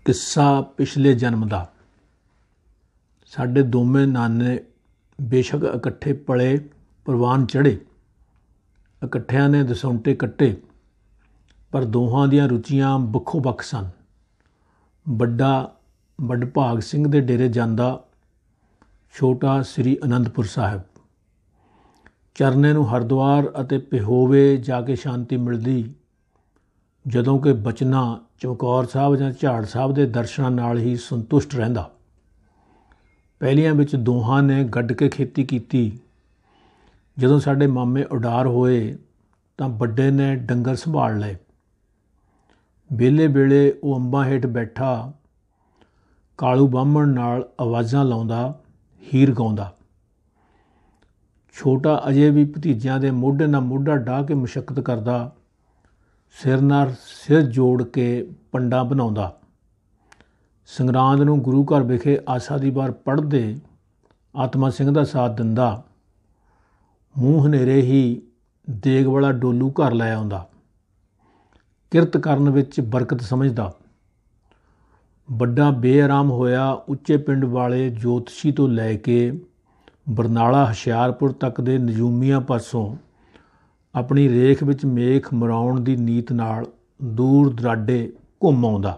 किस्सा पिछले जन्म का। साढ़े दोवें नाने बेशक इकट्ठे पले परवान चढ़े, इकट्ठिया ने दसौंटे कट्टे, पर दोहां दियां रुचियां बखो बख सन। बड़ा वडभाग सिंह दे डेरे जांदा, छोटा श्री आनंदपुर साहिब। चरने नूं हरिद्वार अते पिहोवे जाके शांति मिलदी, जदों कि बचना चमकौर साहब जां झाड़ साहब के दर्शनां नाल ही संतुष्ट रहिंदा। पहलियां विच दोहां ने गड्ड के खेती कीती। जदों साडे मामे उडार होए तां बड्डे ने डंगर संभाल लए। वेले वेले वो अंबां हेठ बैठा कालू बामण नाल आवाज़ां लाउंदा, हीर गाउंदा। छोटा अजे भी भतीजिਆਂ ਦੇ ਮੋਢੇ ਨਾਲ ਮੋਢਾ ਢਾਹ ਕੇ ਮੁਸ਼ੱਕਤ ਕਰਦਾ, सिर नाल सिर जोड़ के पंडा बनाउंदा। संगरांद नूं गुरु घर विखे आसा दी वार पढ़दे आत्मा सिंह दा साथ दिंदा। मूँह हनेरे ही देग वाला डोलू घर लै आउंदा। किरत करन विच बरकत समझदा। बड़ा बेआराम होया उच्चे पिंड वाले जोतशी तो लैके बरनाला हुशियारपुर तक दे नजूमियां पासों अपनी रेख विच मेख मराउण दी नीत नाल दूर दराडे घुम आउंदा।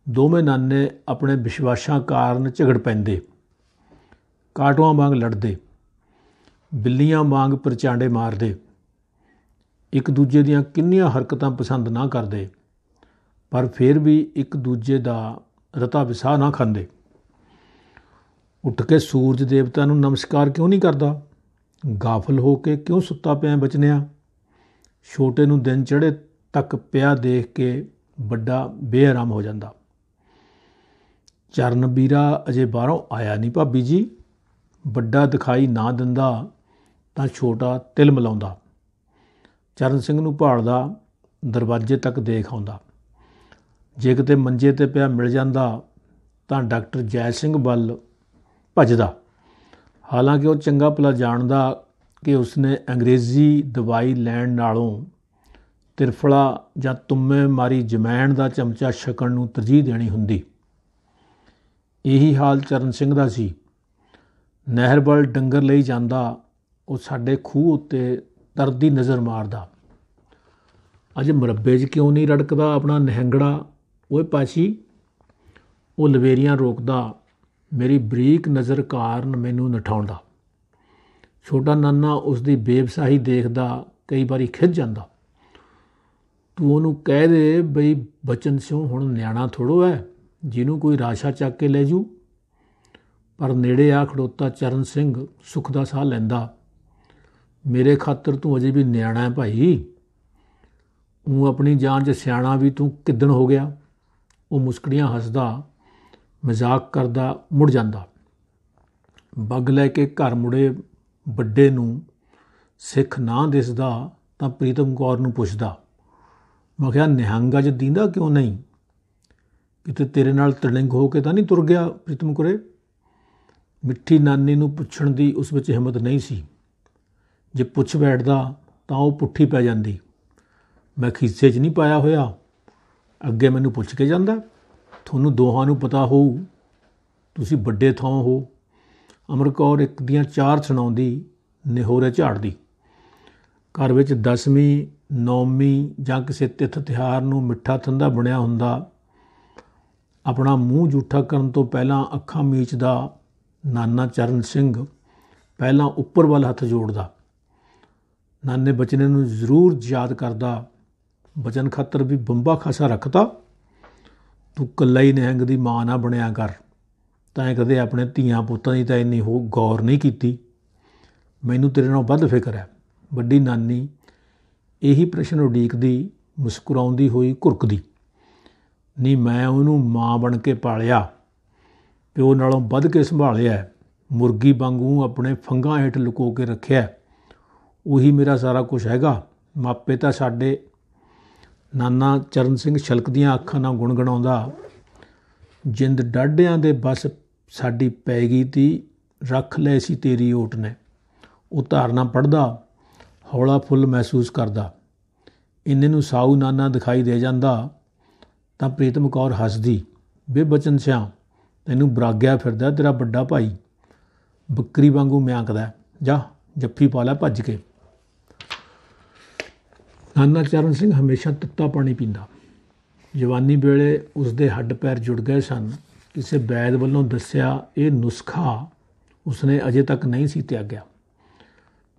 दोवें नाने अपने विश्वासां कारण झगड़ पैंदे, काटुआं वांग लड़दे, बिल्लियां वांग प्रचांडे मारदे, एक दूजे दियां किन्नियां हरकतां पसंद ना करदे, पर फिर भी एक दूजे दा रता विसाह ना खांदे। उठ के सूरज देवता नूं नमस्कार क्यों नहीं करदा? गाफल हो के क्यों सुत्ता पिया बचनिया? छोटे नूं दिन चढ़े तक पिया देख के बड़ा बेआराम हो जाता। चरण बीरा अजे बाहरों आया नहीं भाबी जी। बड़ा दिखाई ना दिंदा तां छोटा तिल मिलाउंदा। चरण सिंह नूं भालदा, दरवाजे तक देख आउंदा। जे किते मंजे ते पिया मिल जांदा तां डॉक्टर जै सिंह वल भजदा। हालांकि वह चंगा भला जानदा कि उसने अंग्रेज़ी दवाई लैण नालों तिरफला जां तुम्मे मारी जमैन का चमचा छकण नूं तरजीह देनी हुंदी। यही हाल चरण सिंह दा सी। नहर वल डंगर लई जांदा, वो साडे खूह उत्ते तरदी नज़र मारदा। अज मुरब्बे 'च क्यों नहीं रड़कदा अपना निहंगड़ा? ओए पाची, वो लवेरियां रोकदा, मेरी बरीक नज़र कारण मैनू नठाउंदा। छोटा नाना उसकी बेवसाही देखदा, कई बारी खिज जांदा। तू उहनूं कह दे बई बचन सिंह हुण न्याणा थोड़ो है जिन्हों कोई राशा चक के लै जू। पर नेड़े आ खड़ोता चरण सिंह सुख दा साह लैंदा। मेरे खातर तू अजे भी न्याणा है भाई। ऊँ अपनी जान च सियाणा भी तू किदन हो गया? वो मुस्कड़ियाँ हसदा, मजाक करदा मुड़ जांदा। बग लैके घर मुड़े बड्डे नूं सिख ना दिसदा तां प्रीतम कौर नूं पुछदा, मैं क्या निहंग अज दींदा क्यों नहीं? किते तेरे नाल तड़िंग हो के तां नहीं तुर गया प्रीतम कुरे? मिठी नानी नूं पुछण दी उस विच हिम्मत नहीं सी। जे पुछ बैठदा तां वो पुट्ठी पै जांदी। मैं खीसे च नहीं पाया होया, अगे मैनूं पुछ के जांदा। थोनू दोहां नूं पता होऊ, तुसी बड्डे थां हो। अमर कौर एक दियां चार सुणाउंदी, निहोरे झाड़दी। घर विच दसवीं नौवीं जां किसी तिथ तिहार नूं मिठा ठंडा बणिया हुंदा, अपना मूँह जूठा करन तो पहलां अखां मीचदा नाना चरण सिंह पहलां उपर वल हथ जोड़दा। नाने बचने नूं जरूर याद करदा, बचन खातर भी बंबा खासा रखता। तू कल्ला ही निहंग दी मां ना बनिया कर। तैं कदे अपने धीआं पुत्तां दी तां इन्नी हो गौर नहीं कीती। मैनू तेरे नालों वध फिक्र है। वड्डी नानी यही प्रश्न उडीकदी, मुस्कुराउंदी होई घुरकदी। नी मैं उहनूं मां बन के पालिया, प्यो नालों वध के संभालिया, मुर्गी वांगू अपने फंगां हेठ लुको के रखिया। उही मेरा सारा कुछ हैगा। मापे तां साडे। नाना चरण सिंह छलकदियां अखां नाल गुणगुणाउंदा, जिंद डाढियां दे बस साडी पै गई ती, रख लै सी तेरी ओट ने। वो धारना पढ़दा, हौला फुल महसूस करदा। इन्ने नूं साऊ नाना दिखाई दे जांदा ਤਾਂ ਪ੍ਰੀਤਮ ਕੌਰ ਹੱਸਦੀ, ਵੇ ਬਚਨ ਸਿਆਂ, ਤੈਨੂੰ ਬਰਾਗਿਆ ਫਿਰਦਾ ਤੇਰਾ ਵੱਡਾ ਭਾਈ, ਬੱਕਰੀ ਵਾਂਗੂ ਮਿਆਂਕਦਾ, ਜਾ ਜੱਫੀ ਪਾ ਲੈ ਭੱਜ ਕੇ। ਨਾਨਾ ਚਰਨ ਸਿੰਘ ਹਮੇਸ਼ਾ ਤੱਤਾ ਪਾਣੀ ਪੀਂਦਾ। ਜਵਾਨੀ ਵੇਲੇ ਉਸਦੇ ਹੱਡ ਪੈਰ ਜੁੜ ਗਏ ਸਨ। ਕਿਸੇ ਵੈਦ ਵੱਲੋਂ ਦੱਸਿਆ ਇਹ ਨੁਸਖਾ ਉਸਨੇ ਅਜੇ ਤੱਕ ਨਹੀਂ ਸੀ ਤਿਆਗਿਆ।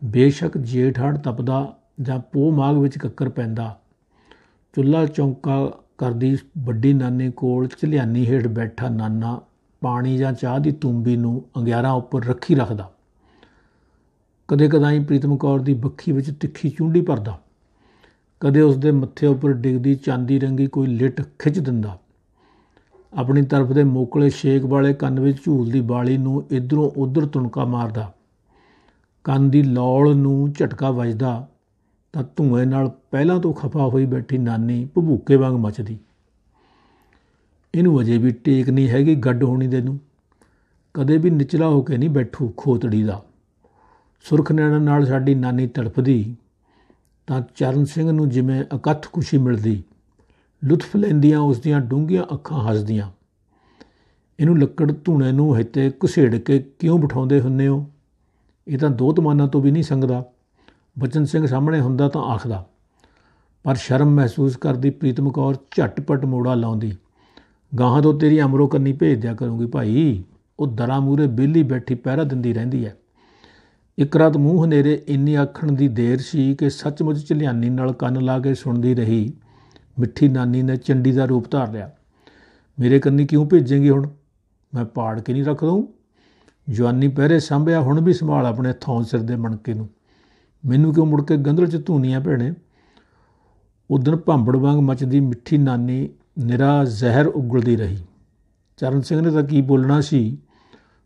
ਬੇਸ਼ੱਕ ਜੇਠ ਹਾੜ ਤਪਦਾ ਜਾਂ ਪੋਹ ਮਾਘ ਵਿੱਚ ਕੱਕਰ ਪੈਂਦਾ, ਚੁੱਲ੍ਹਾ ਚੌਂਕਾ ਕਰਦੀ ਵੱਡੀ ਨਾਨੀ ਕੋਲ ਝਲਿਆਨੀ ਹੇਠ ਬੈਠਾ ਨਾਨਾ ਪਾਣੀ ਜਾਂ ਚਾਹ ਦੀ ਤੂੰਬੀ ਨੂੰ ਅੰਗਿਆਰਾਂ ਉੱਪਰ ਰੱਖੀ ਰੱਖਦਾ। ਕਦੇ ਕਦਾਈ ਪ੍ਰੀਤਮ ਕੌਰ ਦੀ ਬੱਖੀ ਵਿੱਚ ਤਿੱਖੀ ਚੂੰਡੀ ਭਰਦਾ, ਕਦੇ ਉਸਦੇ ਮੱਥੇ ਉੱਪਰ ਡਿੱਗਦੀ ਚਾਂਦੀ ਰੰਗੀ ਕੋਈ ਲਿਟ ਖਿੱਚ ਦਿੰਦਾ। ਆਪਣੀ ਤਰਫ ਦੇ ਮੋਕਲੇ ਛੇਕ ਵਾਲੇ ਕੰਨ ਵਿੱਚ ਝੂਲਦੀ ਬਾਲੀ ਨੂੰ ਇੱਧਰੋਂ ਉੱਧਰ ਤੁਣਕਾ ਮਾਰਦਾ। ਕੰਨ ਦੀ ਲੌਲ ਨੂੰ ਝਟਕਾ ਵੱਜਦਾ ਤਾਂ ਧੂੰਏਂ ਨਾਲ ਪਹਿਲਾਂ ਤੋਂ ਖਫਾ ਹੋਈ ਬੈਠੀ ਨਾਨੀ ਭਬੂਕੇ ਵਾਂਗ ਮੱਚਦੀ। ਇਹਨੂੰ ਅਜੇ ਵੀ ਟੇਕ ਨਹੀਂ ਹੈਗੀ ਗੱਡ ਹੋਣੀ ਦੇ ਨੂੰ, ਕਦੇ ਵੀ ਨਿਚਲਾ ਹੋ ਕੇ ਨਹੀਂ ਬੈਠੂ ਖੋਤੜੀ ਦਾ। ਸੁਰਖ ਨੈਣਾਂ ਨਾਲ ਸਾਡੀ ਨਾਨੀ ਤੜਫਦੀ ਤਾਂ ਚਰਨ ਸਿੰਘ ਨੂੰ ਜਿਵੇਂ ਅਕੱਥ ਖੁਸ਼ੀ ਮਿਲਦੀ। ਲੁਤਫ ਲੈਂਦੀਆਂ ਉਸ ਦੀਆਂ ਡੂੰਘੀਆਂ ਅੱਖਾਂ ਹੱਸਦੀਆਂ। ਇਹਨੂੰ ਲੱਕੜ ਧੂਣੇ ਨੂੰ ਹਿੱਤੇ ਘੁਸੇੜ ਕੇ ਕਿਉਂ ਬਿਠਾਉਂਦੇ ਹੁੰਦੇ ਹੋ? ਇਹ ਤਾਂ ਦੋਹਤਮਾਨਾਂ ਤੋਂ ਵੀ ਨਹੀਂ ਸੰਗਦਾ। ਬਚਨ ਸਿੰਘ ਸਾਹਮਣੇ ਹੁੰਦਾ ਤਾਂ ਆਖਦਾ, ਪਰ ਸ਼ਰਮ ਮਹਿਸੂਸ ਕਰਦੀ ਪ੍ਰੀਤਮ ਕੌਰ ਝਟਪਟ ਮੋੜਾ ਲਾਉਂਦੀ, ਗਾਹਾਂ ਤੋਂ ਤੇਰੀ ਅਮਰੋ ਕੰਨੀ ਭੇਜ ਦਿਆ ਕਰੂੰਗੀ ਭਾਈ। ਉਹ ਦਰਾਂ ਮੂਹਰੇ ਵਿਹਲੀ ਬੈਠੀ ਪਹਿਰਾ ਦਿੰਦੀ ਰਹਿੰਦੀ ਹੈ। ਇੱਕ ਰਾਤ ਮੂੰਹ ਹਨੇਰੇ ਇੰਨੀ ਆਖਣ ਦੀ ਦੇਰ ਸੀ ਕਿ ਸੱਚਮੁੱਚ ਝਲਿਆਨੀ ਨਾਲ ਕੰਨ ਲਾ ਕੇ ਸੁਣਦੀ ਰਹੀ ਮਿੱਠੀ ਨਾਨੀ ਨੇ ਚੰਡੀ ਦਾ ਰੂਪ ਧਾਰ ਲਿਆ। ਮੇਰੇ ਕੰਨੀ ਕਿਉਂ ਭੇਜੇਂਗੀ ਹੁਣ? ਮੈਂ ਪਾੜ ਕੇ ਨਹੀਂ ਰੱਖ ਦਊਂ? ਜਵਾਨੀ ਪਹਿਰੇ ਸਾਂਭਿਆ, ਹੁਣ ਵੀ ਸੰਭਾਲ ਆਪਣੇ ਥੌਂ ਸਿਰ ਦੇ ਮਣਕੇ ਨੂੰ। ਮੈਨੂੰ ਕਿਉਂ ਮੁੜ ਕੇ ਗੰਧਲ 'ਚ ਧੂਨੀਆਂ ਭੈਣੇ? ਉਦਣ ਭਾਂਬੜ ਵਾਂਗ ਮੱਚਦੀ ਮਿੱਠੀ ਨਾਨੀ ਨਿਰਾ ਜ਼ਹਿਰ ਉਗਲਦੀ ਰਹੀ। ਚਰਨ ਸਿੰਘ ਨੇ ਤਾਂ ਕੀ ਬੋਲਣਾ ਸੀ,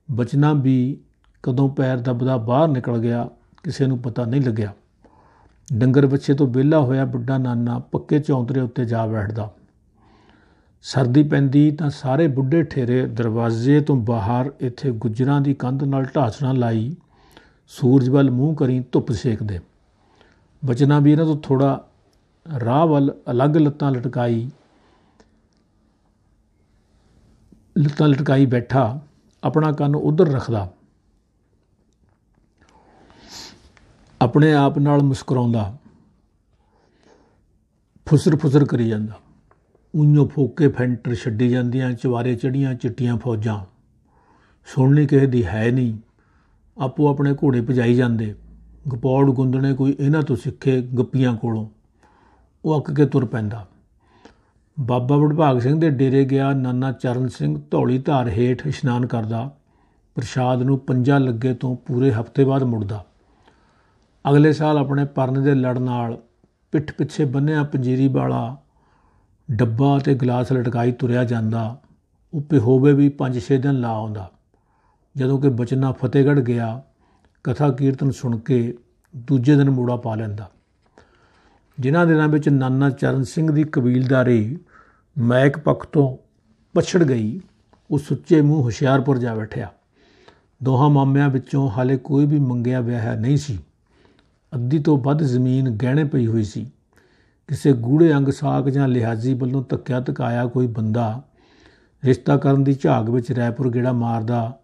ਬਚਨਾ ਵੀ ਕਦੋਂ ਪੈਰ ਦੱਬਦਾ ਬਾਹਰ ਨਿਕਲ ਗਿਆ ਕਿਸੇ ਨੂੰ ਪਤਾ ਨਹੀਂ ਲੱਗਿਆ। ਡੰਗਰ ਬੱਚੇ ਤੋਂ ਵਿਹਲਾ ਹੋਇਆ ਵੱਡਾ ਨਾਨਾ ਪੱਕੇ ਚੌਂਤਰੇ ਉੱਤੇ ਜਾ ਬੈਠਦਾ। ਸਰਦੀ ਪੈਂਦੀ ਤਾਂ ਸਾਰੇ ਬੁੱਢੇ ਠੇਰੇ ਦਰਵਾਜ਼ੇ ਤੋਂ ਬਾਹਰ ਇੱਥੇ ਗੁੱਜਰਾਂ ਦੀ ਕੰਧ ਨਾਲ ਢਾਸਣਾ ਲਾਈ ਸੂਰਜ ਵੱਲ ਮੂੰਹ ਕਰੀ ਧੁੱਪ ਸੇਕਦੇ। ਬਚਨਾ ਵੀ ਇਹਨਾਂ ਤੋਂ ਥੋੜ੍ਹਾ ਰਾਹ ਵੱਲ ਅਲੱਗ ਲੱਤਾਂ ਲਟਕਾਈ ਬੈਠਾ, ਆਪਣਾ ਕੰਨ ਉੱਧਰ ਰੱਖਦਾ, ਆਪਣੇ ਆਪ ਨਾਲ ਮੁਸਕਰਾਉਂਦਾ, ਫੁਸਰ ਕਰੀ ਜਾਂਦਾ। ਊਈਓ ਫੋਕੇ ਫੈਂਟਰ ਛੱਡੀ ਜਾਂਦੀਆਂ ਚਵਾਰੇ ਚੜ੍ਹੀਆਂ ਚਿੱਟੀਆਂ ਫੌਜਾਂ। ਸੁਣਨੀ ਕਿਸੇ ਦੀ ਹੈ ਨਹੀਂ, ਆਪੋ ਆਪਣੇ ਘੋੜੇ ਭਜਾਈ ਜਾਂਦੇ। ਗਪੌੜ ਗੁੰਦਣੇ ਕੋਈ ਇਹਨਾਂ ਤੋਂ ਸਿੱਖੇ ਗੱਪੀਆਂ ਕੋਲੋਂ। ਉਹ ਅੱਕ ਕੇ ਤੁਰ ਪੈਂਦਾ। ਬਾਬਾ ਵਡਭਾਗ ਸਿੰਘ ਦੇ ਡੇਰੇ ਗਿਆ ਨਾਨਾ ਚਰਨ ਸਿੰਘ ਧੌਲੀ ਧਾਰ ਹੇਠ ਇਸ਼ਨਾਨ ਕਰਦਾ। ਪ੍ਰਸ਼ਾਦ ਨੂੰ ਪੰਜਾ ਲੱਗੇ ਤੋਂ ਪੂਰੇ ਹਫ਼ਤੇ ਬਾਅਦ ਮੁੜਦਾ। ਅਗਲੇ ਸਾਲ ਆਪਣੇ ਪਰਨ ਦੇ ਲੜ ਨਾਲ ਪਿੱਠ ਪਿੱਛੇ ਬੰਨ੍ਹਿਆ ਪੰਜੀਰੀ ਵਾਲਾ ਡੱਬਾ ਅਤੇ ਗਲਾਸ ਲਟਕਾਈ ਤੁਰਿਆ ਜਾਂਦਾ। ਉਹ ਪਿਹੋਵੇ ਵੀ 5-6 ਦਿਨ ਲਾ ਆਉਂਦਾ। ਜਦੋਂ ਕਿ ਬਚਨਾ ਫਤਿਹਗੜ੍ਹ ਗਿਆ, ਕਥਾ ਕੀਰਤਨ ਸੁਣ ਕੇ ਦੂਜੇ ਦਿਨ ਮੂੜਾ ਪਾ ਲੈਂਦਾ। ਜਿਨ੍ਹਾਂ ਦਿਨਾਂ ਵਿੱਚ ਨਾਨਾ ਚਰਨ ਸਿੰਘ ਦੀ ਕਬੀਲਦਾਰੀ ਮੈਕ ਪੱਖ ਤੋਂ ਪਛੜ ਗਈ, ਉਹ ਸੁੱਚੇ ਮੂੰਹ ਹੁਸ਼ਿਆਰਪੁਰ ਜਾ ਬੈਠਿਆ। ਦੋਹਾਂ ਮਾਮਿਆਂ ਵਿੱਚੋਂ ਹਾਲੇ ਕੋਈ ਵੀ ਮੰਗਿਆ ਵਿਆਹਿਆ ਨਹੀਂ ਸੀ। ਅੱਧੀ ਤੋਂ ਵੱਧ ਜ਼ਮੀਨ ਗਹਿਣੇ ਪਈ ਹੋਈ ਸੀ। ਕਿਸੇ ਗੂੜੇ ਅੰਗ ਸਾਕ ਜਾਂ ਲਿਹਾਜ਼ੀ ਵੱਲੋਂ ਧੱਕਿਆ ਧਕਾਇਆ ਕੋਈ ਬੰਦਾ ਰਿਸ਼ਤਾ ਕਰਨ ਦੀ ਝਾਕ ਵਿੱਚ ਰਾਏਪੁਰ ਗੇੜਾ ਮਾਰਦਾ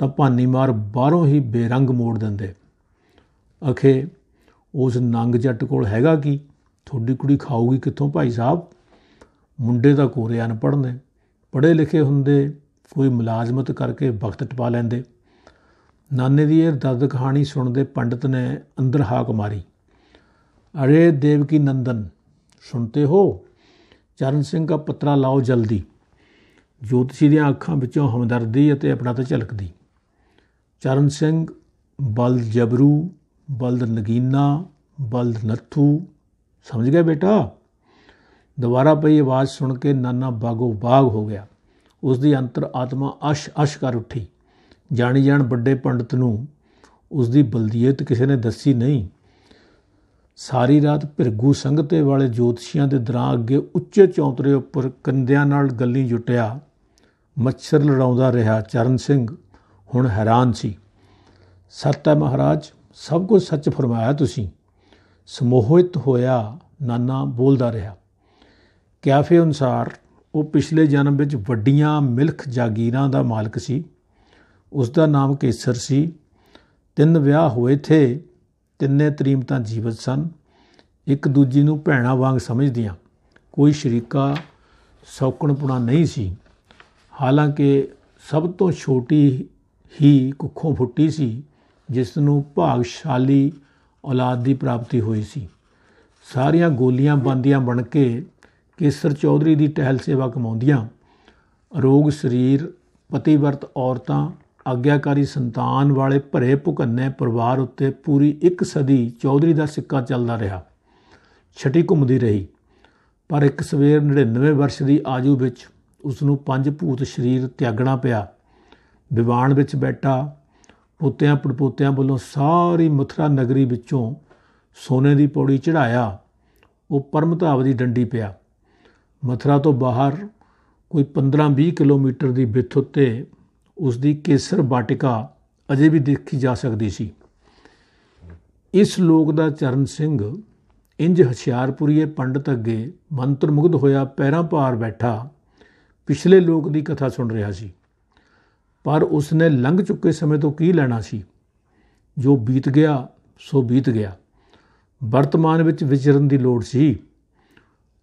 ਤਾਂ ਭਾਨੀ ਮਾਰ ਬਾਹਰੋਂ ਹੀ ਬੇਰੰਗ ਮੋੜ ਦਿੰਦੇ। ਅਖੇ ਉਸ ਨੰਗ ਜੱਟ ਕੋਲ ਹੈਗਾ ਕੀ? ਤੁਹਾਡੀ ਕੁੜੀ ਖਾਊਗੀ ਕਿੱਥੋਂ ਭਾਈ ਸਾਹਿਬ? ਮੁੰਡੇ ਤਾਂ ਕੋਰੇ ਅਨਪੜ੍ਹ ਨੇ, ਪੜ੍ਹੇ ਲਿਖੇ ਹੁੰਦੇ ਕੋਈ ਮੁਲਾਜ਼ਮਤ ਕਰਕੇ ਵਕਤ ਟਪਾ ਲੈਂਦੇ। ਨਾਨੇ ਦੀ ਇਹ ਦਰਦ ਕਹਾਣੀ ਸੁਣਦੇ ਪੰਡਤ ਨੇ ਅੰਦਰ ਹਾਕ ਮਾਰੀ, ਅਰੇ ਦੇਵਕੀ ਨੰਦਨ ਸੁਣਤੇ ਹੋ? ਚਰਨ ਸਿੰਘ ਦਾ ਪੱਤਰਾ ਲਾਓ ਜਲਦੀ। ਜੋਤਸ਼ੀ ਦੀਆਂ ਅੱਖਾਂ ਵਿੱਚੋਂ ਹਮਦਰਦੀ ਅਤੇ ਆਪਣਾਪਨ ਝਲਕਦੀ। ਚਰਨ ਸਿੰਘ ਬਲਦ ਜਬਰੂ, ਬਲਦ ਨਗੀਨਾ, ਬਲਦ ਨੱਥੂ, ਸਮਝ ਗਿਆ ਬੇਟਾ? ਦੁਬਾਰਾ ਪਈ ਆਵਾਜ਼ ਸੁਣ ਕੇ ਨਾਨਾ ਬਾਗੋ ਬਾਗ ਹੋ ਗਿਆ। ਉਸ ਦੀ ਅੰਤਰ ਆਤਮਾ ਅਸ਼ ਕਰ ਉੱਠੀ। ਜਾਣੀ ਜਾਣ ਵੱਡੇ ਪੰਡਤ ਨੂੰ ਉਸ ਦੀ ਬਲਦੀਅਤ ਕਿਸੇ ਨੇ ਦੱਸੀ ਨਹੀਂ। ਸਾਰੀ ਰਾਤ ਭਿਰਗੂ ਸੰਗਤੇ ਵਾਲੇ ਜੋਤਸ਼ੀਆਂ ਦੇ ਦਰਾਂ ਅੱਗੇ ਉੱਚੇ ਚੌਂਤਰੇ ਉੱਪਰ ਕੰਦਿਆਂ ਨਾਲ ਗੱਲੀ ਜੁਟਿਆ ਮੱਛਰ ਲੜਾਉਂਦਾ ਰਿਹਾ। ਚਰਨ ਸਿੰਘ ਹੁਣ ਹੈਰਾਨ ਸੀ। ਸੱਤ ਹੈ ਮਹਾਰਾਜ, ਸਭ ਕੁਝ ਸੱਚ ਫਰਮਾਇਆ ਤੁਸੀਂ। ਸਮੋਹਿਤ ਹੋਇਆ ਨਾਨਾ ਬੋਲਦਾ ਰਿਹਾ। ਕਿਆਫੇ ਅਨੁਸਾਰ ਉਹ ਪਿਛਲੇ ਜਨਮ ਵਿੱਚ ਵੱਡੀਆਂ ਮਿਲਖ ਜਾਗੀਰਾਂ ਦਾ ਮਾਲਕ ਸੀ। ਉਸ ਦਾ ਨਾਮ ਕੇਸਰ ਸੀ। 3 ਵਿਆਹ ਹੋਏ ਥੇ। ਤਿੰਨੇ ਤਰੀਮਤਾਂ ਜੀਵਤ ਸਨ। ਇੱਕ ਦੂਜੀ ਨੂੰ ਭੈਣਾਂ ਵਾਂਗ ਸਮਝਦੀਆਂ। ਕੋਈ ਸ਼ਰੀਕਾ ਸੌਕਣਪੁਣਾ ਨਹੀਂ ਸੀ। ਹਾਲਾਂਕਿ ਸਭ ਤੋਂ ਛੋਟੀ ਹੀ ਕੁੱਖੋਂ ਫੁੱਟੀ ਸੀ, ਜਿਸ ਨੂੰ ਭਾਗਸ਼ਾਲੀ ਔਲਾਦ ਦੀ ਪ੍ਰਾਪਤੀ ਹੋਈ ਸੀ। ਸਾਰੀਆਂ ਗੋਲੀਆਂ ਬੰਦੀਆਂ ਬਣ ਕੇ ਕੇਸਰ ਚੌਧਰੀ ਦੀ ਟਹਿਲ ਸੇਵਾ ਕਮਾਉਂਦੀਆਂ। ਅਰੋਗ ਸਰੀਰ, ਪਤੀਵਰਤ ਔਰਤਾਂ, ਆਗਿਆਕਾਰੀ ਸੰਤਾਨ ਵਾਲੇ ਭਰੇ ਭੁਕੰਨੇ ਪਰਿਵਾਰ ਉੱਤੇ ਪੂਰੀ 1 ਸਦੀ ਚੌਧਰੀ ਦਾ ਸਿੱਕਾ ਚੱਲਦਾ ਰਿਹਾ। ਛਟੀ ਘੁੰਮਦੀ ਰਹੀ। ਪਰ ਇੱਕ ਸਵੇਰ 99 ਵਰਸ਼ ਦੀ ਆਯੂ ਵਿੱਚ ਉਸ ਨੂੰ 5 ਭੂਤ ਸਰੀਰ ਤਿਆਗਣਾ ਪਿਆ। ਵਿਵਾਨ ਵਿੱਚ ਬੈਠਾ ਪੋਤਿਆਂ ਪੜਪੋਤਿਆਂ ਵੱਲੋਂ ਸਾਰੀ ਮਥੁਰਾ ਨਗਰੀ ਵਿੱਚੋਂ ਸੋਨੇ ਦੀ ਪੌੜੀ ਚੜ੍ਹਾਇਆ ਉਹ ਪਰਮਧਾਵ ਦੀ ਡੰਡੀ ਪਿਆ। ਮਥੁਰਾ ਤੋਂ ਬਾਹਰ ਕੋਈ 15-20 ਕਿਲੋਮੀਟਰ ਦੀ ਵਿੱਥ ਉੱਤੇ ਉਸ ਦੀ ਕੇਸਰ ਬਾਟਿਕਾ ਅਜੇ ਵੀ ਦੇਖੀ ਜਾ ਸਕਦੀ ਸੀ। ਇਸ ਲੋਕ ਦਾ ਚਰਨ ਸਿੰਘ ਇੰਜ ਹੁਸ਼ਿਆਰਪੁਰੀਏ ਪੰਡਤ ਅੱਗੇ ਮੰਤਰ ਮੁਗਧ ਹੋਇਆ ਪੈਰਾਂ ਭਾਰ ਬੈਠਾ ਪਿਛਲੇ ਲੋਕ ਦੀ ਕਥਾ ਸੁਣ ਰਿਹਾ ਸੀ। ਪਰ ਉਸਨੇ ਲੰਘ ਚੁੱਕੇ ਸਮੇਂ ਤੋਂ ਕੀ ਲੈਣਾ ਸੀ। ਜੋ ਬੀਤ ਗਿਆ ਸੋ ਬੀਤ ਗਿਆ। ਵਰਤਮਾਨ ਵਿੱਚ ਵਿਚਰਨ ਦੀ ਲੋੜ ਸੀ।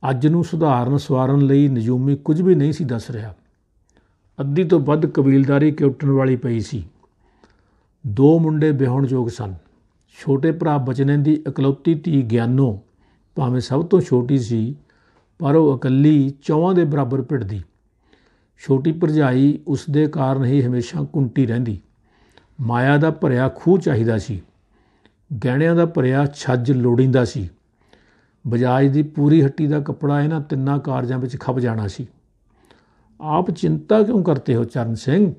ਅੱਜ ਨੂੰ ਸੁਧਾਰਨ ਸਵਾਰਨ ਲਈ ਨਜੂਮੀ ਕੁਝ ਵੀ ਨਹੀਂ ਸੀ ਦੱਸ ਰਿਹਾ। ਅੱਧੀ ਤੋਂ ਵੱਧ ਕਬੀਲਦਾਰੀ ਕਿਉਟਣ ਵਾਲੀ ਪਈ ਸੀ। 2 ਮੁੰਡੇ ਵਿਆਹੁਣਯੋਗ ਸਨ। ਛੋਟੇ ਭਰਾ ਬਚਨੇ ਦੀ ਇਕਲੌਤੀ ਧੀ ਗਿਆਨੋ ਭਾਵੇਂ ਸਭ ਤੋਂ ਛੋਟੀ ਸੀ, ਪਰ ਉਹ ਇਕੱਲੀ 4 ਦੇ ਬਰਾਬਰ ਭਿੜਦੀ। ਛੋਟੀ ਭਰਜਾਈ ਉਸ ਦੇ ਕਾਰਨ ਹੀ ਹਮੇਸ਼ਾ ਕੁੰਟੀ ਰਹਿੰਦੀ। ਮਾਇਆ ਦਾ ਭਰਿਆ ਖੂਹ ਚਾਹੀਦਾ ਸੀ। ਗਹਿਣਿਆਂ ਦਾ ਭਰਿਆ ਛੱਜ ਲੋੜੀਂਦਾ ਸੀ। ਬਜਾਜ ਦੀ ਪੂਰੀ ਹੱਟੀ ਦਾ ਕੱਪੜਾ ਇਹਨਾਂ 3 ਕਾਰਜਾਂ ਵਿੱਚ ਖਪ ਜਾਣਾ ਸੀ। ਆਪ ਚਿੰਤਾ ਕਿਉਂ ਕਰਤੇ ਹੋ ਚਰਨ ਸਿੰਘ?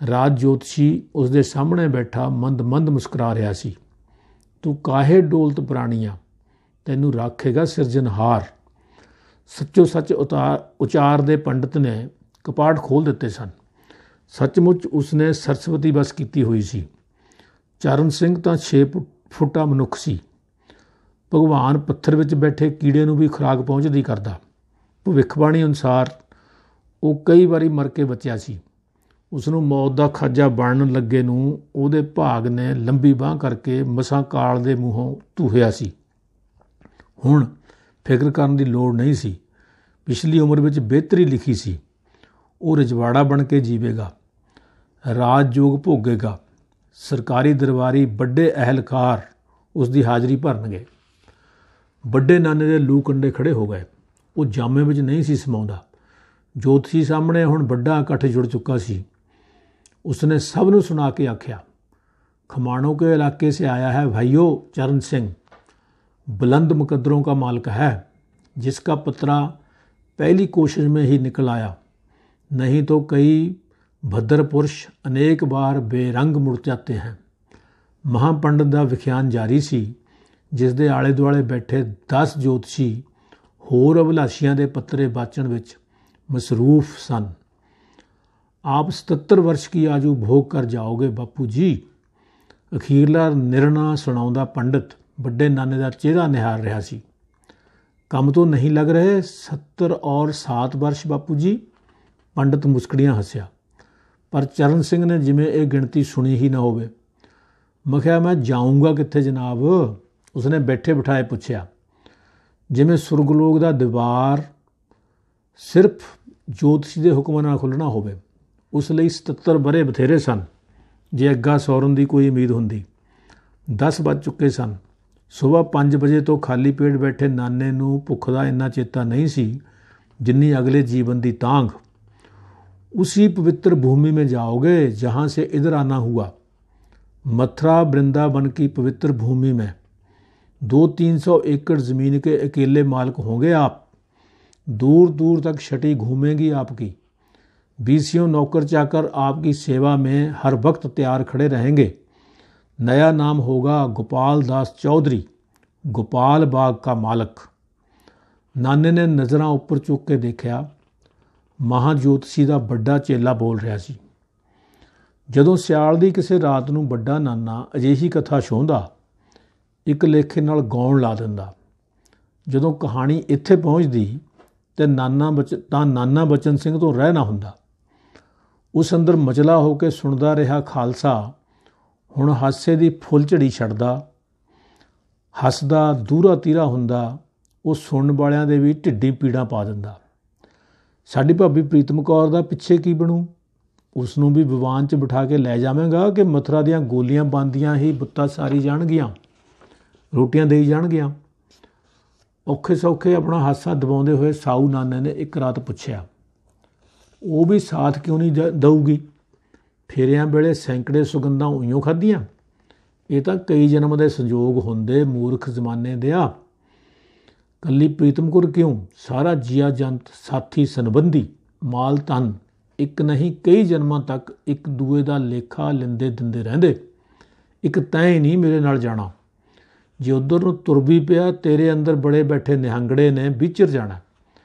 ਰਾਜ ਜੋਤਸ਼ੀ ਉਸ ਦੇ ਸਾਹਮਣੇ ਬੈਠਾ ਮੰਦ ਮੁਸਕਰਾ ਰਿਹਾ ਸੀ। ਤੂੰ ਕਾਹੇ ਡੋਲਤ ਪ੍ਰਾਣੀਆਂ, ਤੈਨੂੰ ਰਾਖੇਗਾ ਸਿਰਜਣਹਾਰ। ਸੱਚੋ ਸੱਚ ਉਚਾਰ ਦੇ ਪੰਡਤ ਨੇ ਕਪਾਟ ਖੋਲ੍ਹ ਦਿੱਤੇ ਸਨ। ਸੱਚਮੁੱਚ ਉਸਨੇ ਸਰਸਵਤੀ ਬਸ ਕੀਤੀ ਹੋਈ ਸੀ। ਚਰਨ ਸਿੰਘ ਤਾਂ 6 ਫੁੱਟਾ ਮਨੁੱਖ ਸੀ। ਭਗਵਾਨ ਪੱਥਰ ਵਿੱਚ ਬੈਠੇ ਕੀੜੇ ਨੂੰ ਵੀ ਖੁਰਾਕ ਪਹੁੰਚਦੀ ਕਰਦਾ। ਭਵਿੱਖਬਾਣੀ ਅਨੁਸਾਰ ਉਹ ਕਈ ਵਾਰੀ ਮਰ ਕੇ ਬਚਿਆ ਸੀ। ਉਸ ਨੂੰ ਮੌਤ ਦਾ ਖਾਜਾ ਬਣਨ ਲੱਗੇ ਨੂੰ ਉਹਦੇ ਭਾਗ ਨੇ ਲੰਬੀ ਬਾਂਹ ਕਰਕੇ ਮਸਾਂ ਕਾਲ ਦੇ ਮੂੰਹੋਂ ਧੂਹਿਆ ਸੀ। ਹੁਣ ਫਿਕਰ ਕਰਨ ਦੀ ਲੋੜ ਨਹੀਂ ਸੀ। ਪਿਛਲੀ ਉਮਰ ਵਿੱਚ ਬਿਹਤਰੀ ਲਿਖੀ ਸੀ। ਉਹ ਰਜਵਾੜਾ ਬਣ ਕੇ ਜੀਵੇਗਾ, ਰਾਜ ਜੋਗ ਭੋਗੇਗਾ। ਸਰਕਾਰੀ ਦਰਬਾਰੀ ਵੱਡੇ ਅਹਿਲਕਾਰ ਉਸ ਦੀ ਹਾਜ਼ਰੀ ਭਰਨਗੇ। ਵੱਡੇ ਨਾਨੇ ਦੇ ਲੂ ਕੰਡੇ ਖੜੇ ਹੋ ਗਏ। ਉਹ ਜਾਮੇ ਵਿੱਚ ਨਹੀਂ ਸੀ ਸਮਾਉਂਦਾ। ਜੋਤਸ਼ੀ ਸਾਹਮਣੇ ਹੁਣ ਵੱਡਾ ਇਕੱਠ ਜੁੜ ਚੁੱਕਾ ਸੀ। उसने सब ਨੂੰ सुना के आख्या, खमाणों के इलाके से आया है भाइयों चरण सिंह, बुलंद मुकद्दरों का मालिक है, जिसका पतरा पहली कोशिश में ही निकल आया। नहीं तो कई भद्र पुरुष अनेक बार बेरंग मुड़ जाते हैं। महापंडित ਦਾ ਵਿਖਿਆਨ ਜਾਰੀ ਸੀ, ਜਿਸ ਦੇ ਆਲੇ ਦੁਆਲੇ ਬੈਠੇ 10 ਜੋਤਸ਼ੀ ਹੋਰ ਅਭਿਲਾਸ਼ੀਆਂ ਦੇ ਪੱਤਰੇ ਬਾਚਣ ਵਿੱਚ ਮਸਰੂਫ ਸਨ। आप 77 वर्ष की आयु भोग कर जाओगे बापू जी। अखीरला निर्णा सुनाउंदा पंडित ਵੱਡੇ ਨਾਨੇ ਦਾ ਚਿਹਰਾ ਨਿਹਾਰ ਰਿਹਾ ਸੀ। ਕੰਮ ਤੋਂ ਨਹੀਂ ਲੱਗ ਰਹੇ 70 और 7 वर्ष ਬਾਪੂ ਜੀ। ਪੰਡਿਤ ਮੁਸਕੜੀਆਂ ਹੱਸਿਆ। ਪਰ ਚਰਨ ਸਿੰਘ ਨੇ ਜਿਵੇਂ ਇਹ ਗਿਣਤੀ ਸੁਣੀ ਹੀ ਨਾ ਹੋਵੇ। ਮੈਂ ਕਿਹਾ ਮੈਂ ਜਾਊਂਗਾ ਕਿੱਥੇ ਜਨਾਬ? ਉਸਨੇ ਬੈਠੇ ਬਿਠਾਏ ਪੁੱਛਿਆ। ਜਿਵੇਂ ਸੁਰਗਲੋਕ ਦਾ ਦੀਵਾਰ ਸਿਰਫ ਜੋਤਸ਼ੀ ਦੇ ਹੁਕਮ ਨਾਲ ਖੁੱਲ੍ਹਣਾ ਹੋਵੇ। ਉਸ ਲਈ 77 ਵਰ੍ਹੇ ਬਥੇਰੇ ਸਨ ਜੇ ਅੱਗਾ ਸੌਰਨ ਦੀ ਕੋਈ ਉਮੀਦ ਹੁੰਦੀ। 10 ਵੱਜ ਚੁੱਕੇ ਸਨ। ਸੁਬਾਹ 5 ਵਜੇ ਤੋਂ ਖਾਲੀ ਪੇਟ ਬੈਠੇ ਨਾਨੇ ਨੂੰ ਭੁੱਖ ਦਾ ਇੰਨਾ ਚੇਤਾ ਨਹੀਂ ਸੀ ਜਿੰਨੀ ਅਗਲੇ ਜੀਵਨ ਦੀ ਤਾਂਘ। उसी पवित्र भूमि में जाओगे जहाँ से इधर आना हुआ। मथुरा वृंदावन की पवित्र भूमि में 200-300 एकड़ ज़मीन के अकेले मालिक होंगे आप। दूर दूर तक छटी घूमेगी आपकी। 20 नौकर चाकर आपकी सेवा में हर वक्त तैयार खड़े रहेंगे। नया नाम होगा गोपाल दास चौधरी, गोपाल बाग का मालिक। नाने ने नज़रां उपर चुक के देखा। ਮਹਾਜੋਤਸ਼ੀ ਦਾ ਵੱਡਾ ਚੇਲਾ ਬੋਲ ਰਿਹਾ ਸੀ। ਜਦੋਂ ਸਿਆਲ ਦੀ ਕਿਸੇ ਰਾਤ ਨੂੰ ਵੱਡਾ ਨਾਨਾ ਅਜਿਹੀ ਕਥਾ ਛੋਹਦਾ, ਇੱਕ ਲੇਖੇ ਨਾਲ ਗਾਉਣ ਲਾ ਦਿੰਦਾ। ਜਦੋਂ ਕਹਾਣੀ ਇੱਥੇ ਪਹੁੰਚਦੀ ਤੇ ਨਾਨਾ ਬਚਨ ਸਿੰਘ ਤੋਂ ਰਹਿ ਨਾ ਹੁੰਦਾ। ਉਸ ਅੰਦਰ ਮਚਲਾ ਹੋ ਕੇ ਸੁਣਦਾ ਰਿਹਾ ਖਾਲਸਾ ਹੁਣ ਹਾਸੇ ਦੀ ਫੁੱਲ ਝੜੀ ਛੱਡਦਾ, ਹੱਸਦਾ ਦੂਰਾ ਤੀਰਾ ਹੁੰਦਾ, ਉਹ ਸੁਣਨ ਵਾਲਿਆਂ ਦੇ ਵੀ ਢਿੱਡੀ ਪੀੜਾਂ ਪਾ ਦਿੰਦਾ। ਸਾਡੀ ਭਾਬੀ ਪ੍ਰੀਤਮ ਕੌਰ ਦਾ ਪਿੱਛੇ ਕੀ ਬਣੂ? ਉਸ ਨੂੰ ਵੀ ਵਿਵਾਨ 'ਚ ਬਿਠਾ ਕੇ ਲੈ ਜਾਵਾਂਗਾ ਕਿ ਮਥੁਰਾ ਦੀਆਂ ਗੋਲੀਆਂ ਬੰਦੀਆਂ ਹੀ ਬੁੱਤਾਂ ਸਾਰੀ ਜਾਣਗੀਆਂ, ਰੋਟੀਆਂ ਦੇਈ ਜਾਣਗੀਆਂ? ਔਖੇ ਸੌਖੇ ਆਪਣਾ ਹਾਸਾ ਦਬਾਉਂਦੇ ਹੋਏ ਸਾਊ ਨਾਨੇ ਨੇ ਇੱਕ ਰਾਤ ਪੁੱਛਿਆ, ਉਹ ਵੀ ਸਾਥ ਕਿਉਂ ਨਹੀਂ ਦਊਗੀ? ਫੇਰਿਆਂ ਵੇਲੇ ਸੈਂਕੜੇ ਸੁਗੰਧਾਂ ਉਈਓ ਖਾਧੀਆਂ? ਇਹ ਤਾਂ ਕਈ ਜਨਮ ਦੇ ਸੰਜੋਗ ਹੁੰਦੇ ਮੂਰਖ ਜ਼ਮਾਨੇ ਦਿਆ। ਕੱਲੀ ਪ੍ਰੀਤਮ ਕੌਰ ਕਿਉਂ, ਸਾਰਾ ਜੀਆ ਜੰਤ, ਸਾਥੀ ਸੰਬੰਧੀ, ਮਾਲ ਧਨ ਇੱਕ ਨਹੀਂ ਕਈ ਜਨਮਾਂ ਤੱਕ ਇੱਕ ਦੂਏ ਦਾ ਲੇਖਾ ਲੈਂਦੇ ਦਿੰਦੇ ਰਹਿੰਦੇ। ਇੱਕ ਤੈਂ ਹੀ ਨਹੀਂ ਮੇਰੇ ਨਾਲ ਜਾਣਾ, ਜੇ ਉੱਧਰ ਨੂੰ ਤੁਰ ਵੀ ਪਿਆ ਤੇਰੇ ਅੰਦਰ ਬੜੇ ਬੈਠੇ ਨਿਹੰਗੜੇ ਨੇ ਵਿਚਰ ਜਾਣਾ।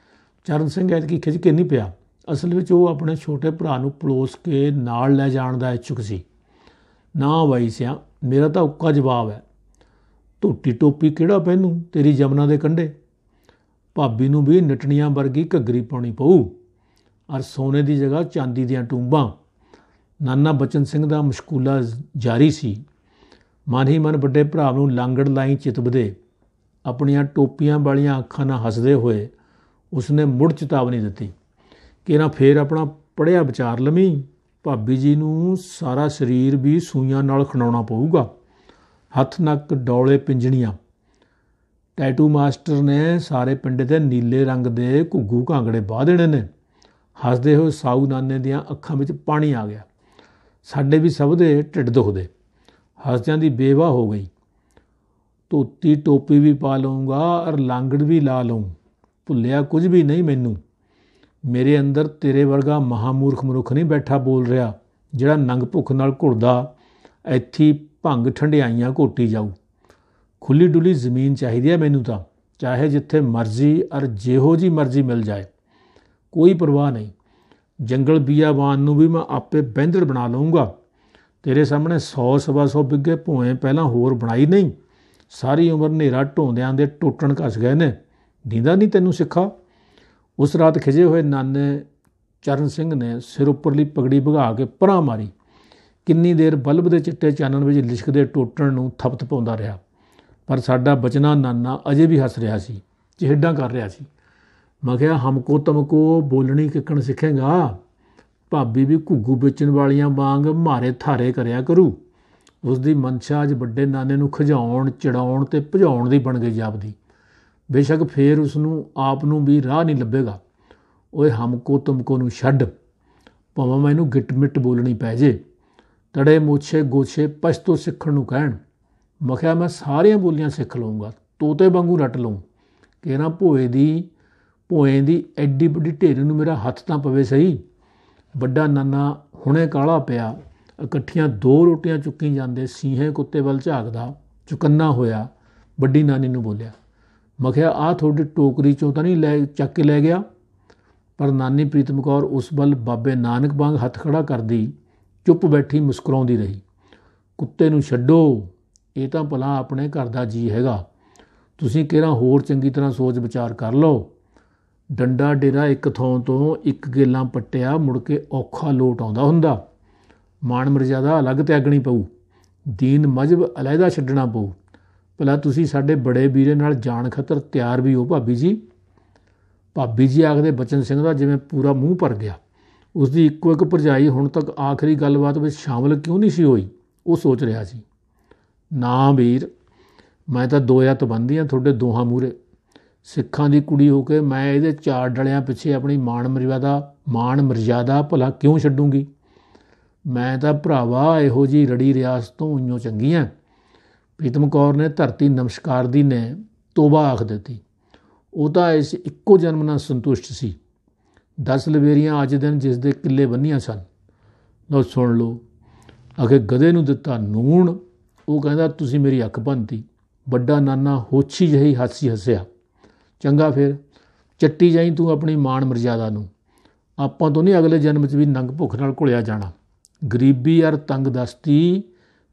ਚਰਨ ਸਿੰਘ ਐਤਕੀ ਖਿੱਚ ਕੇ ਨਹੀਂ ਪਿਆ। ਅਸਲ ਵਿੱਚ ਉਹ ਆਪਣੇ ਛੋਟੇ ਭਰਾ ਨੂੰ ਪਲੋਸ ਕੇ ਨਾਲ ਲੈ ਜਾਣ ਦਾ ਇੱਛੁਕ ਸੀ। ਨਾ ਬਾਈ ਸਿਆ, ਮੇਰਾ ਤਾਂ ਉੱਕਾ ਜਵਾਬ ਹੈ, ਧੋਤੀ ਟੋਪੀ ਕਿਹੜਾ ਪਹਿਨੂ ਤੇਰੀ ਜਮਨਾ ਦੇ ਕੰਢੇ? ਭਾਬੀ ਨੂੰ ਵੀ ਨਟਣੀਆਂ ਵਰਗੀ ਘੱਗਰੀ ਪਾਉਣੀ ਪਊ, ਔਰ ਸੋਨੇ ਦੀ ਜਗ੍ਹਾ ਚਾਂਦੀ ਦੀਆਂ ਟੂੰਬਾਂ। ਨਾਨਾ ਬਚਨ ਸਿੰਘ ਦਾ ਮਸ਼ਕੂਲਾ ਜਾਰੀ ਸੀ। ਮਨ ਹੀ ਮਨ ਵੱਡੇ ਭਰਾ ਨੂੰ ਲਾਂਗੜ ਲਾਈ ਚਿਤਬਦੇ, ਆਪਣੀਆਂ ਟੋਪੀਆਂ ਵਾਲੀਆਂ ਅੱਖਾਂ ਨਾਲ ਹੱਸਦੇ ਹੋਏ ਉਸਨੇ ਮੁੜ ਚੇਤਾਵਨੀ ਦਿੱਤੀ ਕਿ ਨਾ ਫੇਰ ਆਪਣਾ ਪੜ੍ਹਿਆ ਵਿਚਾਰ ਲਵੀਂ, ਭਾਬੀ ਜੀ ਨੂੰ ਸਾਰਾ ਸਰੀਰ ਵੀ ਸੂਈਆਂ ਨਾਲ ਖਿਡਾਉਣਾ ਪਊਗਾ। ਹੱਥ ਨੱਕ ਡੌਲੇ ਪਿੰਜਣੀਆਂ। ਟੈਟੂ ਮਾਸਟਰ ਨੇ ਸਾਰੇ ਪਿੰਡ ਦੇ ਨੀਲੇ ਰੰਗ ਦੇ ਘੁੱਗੂ ਘਾਂਗੜੇ ਬਾਹ ਦੇਣੇ ਨੇ। ਹੱਸਦੇ ਹੋਏ ਸਾਊ ਨਾਨੇ ਦੀਆਂ ਅੱਖਾਂ ਵਿੱਚ ਪਾਣੀ ਆ ਗਿਆ। ਸਾਡੇ ਵੀ ਸਭ ਦੇ ਢਿੱਡ ਦੁਖਦੇ। ਹੱਸਦਿਆਂ ਦੀ ਬੇਵਾਹ ਹੋ ਗਈ। ਧੋਤੀ ਟੋਪੀ ਵੀ ਪਾ ਲਊਂਗਾ ਔਰ ਲਾਂਗੜ ਵੀ ਲਾ ਲਊਂ, ਭੁੱਲਿਆ ਕੁਝ ਵੀ ਨਹੀਂ ਮੈਨੂੰ। ਮੇਰੇ ਅੰਦਰ ਤੇਰੇ ਵਰਗਾ ਮਹਾਮੂਰਖ ਮਨੁੱਖ ਨਹੀਂ ਬੈਠਾ ਬੋਲ ਰਿਹਾ, ਜਿਹੜਾ ਨੰਗ ਭੁੱਖ ਨਾਲ ਘੁਲਦਾ ਇੱਥੇ ਭੰਗ ਠੰਡਿਆਈਆਂ ਘੋਟੀ ਜਾਊ। ਖੁੱਲੀ ਡੁੱਲੀ ਜ਼ਮੀਨ ਚਾਹੀਦੀ ਹੈ ਮੈਨੂੰ ਤਾਂ, ਚਾਹੇ ਜਿੱਥੇ ਮਰਜ਼ੀ ਔਰ ਜਿਹੋ ਜੀ ਮਰਜ਼ੀ ਮਿਲ ਜਾਏ, ਕੋਈ ਪਰਵਾਹ ਨਹੀਂ। ਜੰਗਲ ਬੀਆਬਾਨ ਨੂੰ ਵੀ ਮੈਂ ਆਪੇ ਬਹਿੰਦੜ ਬਣਾ ਲਊਂਗਾ। ਤੇਰੇ ਸਾਹਮਣੇ 100-125 ਬਿੱਗੇ ਭੂਏ ਪਹਿਲਾਂ ਹੋਰ ਬਣਾਈ ਨਹੀਂ। ਸਾਰੀ ਉਮਰ ਹਨੇਰਾ ਢੋਂਦਿਆਂ ਦੇ ਟੁੱਟਣ ਘਸ ਗਏ ਨੇ, ਦੀਂਦਾ ਨਹੀਂ ਤੈਨੂੰ ਸਿੱਖਾ? ਉਸ ਰਾਤ ਖਿਜੇ ਹੋਏ ਨਾਨੇ ਚਰਨ ਸਿੰਘ ਨੇ ਸਿਰ ਉੱਪਰਲੀ ਪਗੜੀ ਭਗਾ ਕੇ ਪਰਾਂ ਮਾਰੀ। ਕਿੰਨੀ ਦੇਰ ਬਲਬ ਦੇ ਚਿੱਟੇ ਚਾਨਣ ਵਿੱਚ ਲਿਸ਼ਕਦੇ ਟੋਟਣ ਨੂੰ ਥਪਥਪਾਉਂਦਾ ਰਿਹਾ, ਪਰ ਸਾਡਾ ਬਚਨਾ ਨਾਨਾ ਅਜੇ ਵੀ ਹੱਸ ਰਿਹਾ ਸੀ, ਚਿਹੜਾਂ ਕਰ ਰਿਹਾ ਸੀ। ਮੈਂ ਕਿਹਾ, ਹਮਕੋ ਤਮਕੋ ਬੋਲਣੀ ਕਿੱਕਣ ਸਿੱਖੇਗਾ? ਭਾਬੀ ਵੀ ਘੁੱਗੂ ਵੇਚਣ ਵਾਲੀਆਂ ਵਾਂਗ ਮਾਰੇ ਥਾਰੇ ਕਰਿਆ ਕਰੂ। ਉਸ ਦੀ ਮਨਸ਼ਾ ਅੱਜ ਵੱਡੇ ਨਾਨੇ ਨੂੰ ਖਿਜਾਉਣ, ਚੜਾਉਣ ਤੇ ਭਜਾਉਣ ਦੀ ਬਣ ਗਈ ਜਾਪਦੀ। ਬੇਸ਼ੱਕ ਫੇਰ ਉਸ ਨੂੰ ਆਪ ਨੂੰ ਵੀ ਰਾਹ ਨਹੀਂ ਲੱਭੇਗਾ। ਓਏ ਹਮਕੋ ਤੁਮਕੋ ਨੂੰ ਛੱਡ, ਭਾਵੇਂ ਮੈਨੂੰ ਗਿੱਟ ਮਿੱਟ ਬੋਲਣੀ ਪੈ ਜੇ। ਤੜੇ ਮੋਛੇ ਗੋਛੇ ਪਛਤੋ ਸਿੱਖਣ ਨੂੰ ਕਹਿਣ। ਮੈਂ ਕਿਹਾ, ਮੈਂ ਸਾਰੀਆਂ ਬੋਲੀਆਂ ਸਿੱਖ ਲਊਂਗਾ, ਤੋਤੇ ਵਾਂਗੂ ਰੱਟ ਲਊਂ। ਕਿਹੜਾ ਭੋਏ ਦੀ ਐਡੀ ਵੱਡੀ ਢੇਰੀ ਨੂੰ ਮੇਰਾ ਹੱਥ ਤਾਂ ਪਵੇ ਸਹੀ। ਵੱਡਾ ਨਾਨਾ ਹੁਣੇ ਕਾਹਲਾ ਪਿਆ, ਇਕੱਠੀਆਂ 2 ਰੋਟੀਆਂ ਚੁੱਕੀ ਜਾਂਦੇ ਸੀਹੇ ਕੁੱਤੇ ਵੱਲ ਝਾਕਦਾ ਚੁਕੰਨਾ ਹੋਇਆ ਵੱਡੀ ਨਾਨੀ ਨੂੰ ਬੋਲਿਆ। ਮੈਂ ਕਿਹਾ, ਆਹ ਤੁਹਾਡੀ ਟੋਕਰੀ 'ਚੋਂ ਤਾਂ ਨਹੀਂ ਚੱਕ ਕੇ ਲੈ ਗਿਆ? ਪਰ ਨਾਨੀ ਪ੍ਰੀਤਮ ਕੌਰ ਉਸ ਵੱਲ ਬਾਬੇ ਨਾਨਕ ਵਾਂਗ ਹੱਥ ਖੜਾ ਕਰਦੀ ਚੁੱਪ ਬੈਠੀ ਮੁਸਕਰਾਉਂਦੀ ਰਹੀ। ਕੁੱਤੇ ਨੂੰ ਛੱਡੋ, ਇਹ ਤਾਂ ਭਲਾ ਆਪਣੇ ਘਰ ਦਾ ਜੀ ਹੈਗਾ। ਤੁਸੀਂ ਕਿਹੜਾ ਹੋਰ ਚੰਗੀ ਤਰ੍ਹਾਂ ਸੋਚ ਵਿਚਾਰ ਕਰ ਲਓ। ਡੰਡਾ ਡੇਰਾ ਇੱਕ ਥਾਂ ਤੋਂ ਇੱਕ ਗੇਲਾਂ ਪੱਟਿਆ ਮੁੜ ਕੇ ਔਖਾ ਲੋਟ ਆਉਂਦਾ ਹੁੰਦਾ। ਮਾਣ ਮਰਜ਼ਾਦਾ ਅਲੱਗ ਤਿਆਗਣੀ ਪਊ, ਦੀਨ ਮਜ਼ਹਬ ਅਲੱਗਾ ਛੱਡਣਾ ਪਊ। ਭਲਾ ਤੁਸੀਂ ਸਾਡੇ ਬੜੇ ਵੀਰੇ ਨਾਲ ਜਾਣ ਖਾਤਰ ਤਿਆਰ ਵੀ ਹੋ ਭਾਬੀ ਜੀ? ਭਾਬੀ ਜੀ ਆਖਦੇ ਬਚਨ ਸਿੰਘ ਦਾ ਜਿਵੇਂ ਪੂਰਾ ਮੂੰਹ ਭਰ ਗਿਆ। ਉਸ ਦੀ ਇੱਕੋ ਇੱਕ ਭਰਜਾਈ ਹੁਣ ਤੱਕ ਆਖਰੀ ਗੱਲਬਾਤ ਵਿੱਚ ਸ਼ਾਮਲ ਕਿਉਂ ਨਹੀਂ ਸੀ ਹੋਈ, ਉਹ ਸੋਚ ਰਿਹਾ ਸੀ। ਨਾ ਵੀਰ, ਮੈਂ ਤਾਂ 2 ਹੱਥ ਬੰਨ੍ਹਦੀ ਹਾਂ ਤੁਹਾਡੇ ਦੋਹਾਂ ਮੂਹਰੇ। ਸਿੱਖਾਂ ਦੀ ਕੁੜੀ ਹੋ ਕੇ ਮੈਂ ਇਹਦੇ 4 ਡਲਿਆਂ ਪਿੱਛੇ ਆਪਣੀ ਮਾਣ ਮਰਜ਼ਾਦਾ ਭਲਾ ਕਿਉਂ ਛੱਡੂੰਗੀ? ਮੈਂ ਤਾਂ ਭਰਾਵਾ ਇਹੋ ਜਿਹੀ ਰੜੀ ਰਿਆਸਤ ਤੋਂ ਉਈਓ ਚੰਗੀ ਹਾਂ। ਪ੍ਰੀਤਮ ਕੌਰ ਨੇ ਧਰਤੀ ਨਮਸਕਾਰ ਦੀ ਨੇ ਤੋਬਾ ਆਖ ਦਿੱਤੀ। ਉਹ ਤਾਂ ਇਸ ਇੱਕੋ ਜਨਮ ਨਾਲ ਸੰਤੁਸ਼ਟ ਸੀ। 10 ਲਵੇਰੀਆਂ ਅੱਜ ਦਿਨ ਜਿਸ ਦੇ ਕਿੱਲੇ ਬੰਨੀਆਂ ਸਨ। ਲਓ ਸੁਣ ਲਓ, ਅਗੇ ਗਧੇ ਨੂੰ ਦਿੱਤਾ ਨੂਣ, ਉਹ ਕਹਿੰਦਾ ਤੁਸੀਂ ਮੇਰੀ ਅੱਖ ਭੰਨਤੀ। ਵੱਡਾ ਨਾਨਾ ਹੋਛੀ ਜਿਹੀ ਹਾਸੀ ਹੱਸਿਆ। ਚੰਗਾ ਫਿਰ ਚੱਟੀ ਜਾਈ ਤੂੰ ਆਪਣੀ ਮਾਣ ਮਰਜ਼ਾਦਾ ਨੂੰ। ਆਪਾਂ ਤੋਂ ਨਹੀਂ ਅਗਲੇ ਜਨਮ 'ਚ ਵੀ ਨੰਗ ਭੁੱਖ ਨਾਲ ਘੁਲਿਆ ਜਾਣਾ। ਗਰੀਬੀ ਔਰ ਤੰਗਦਸਤੀ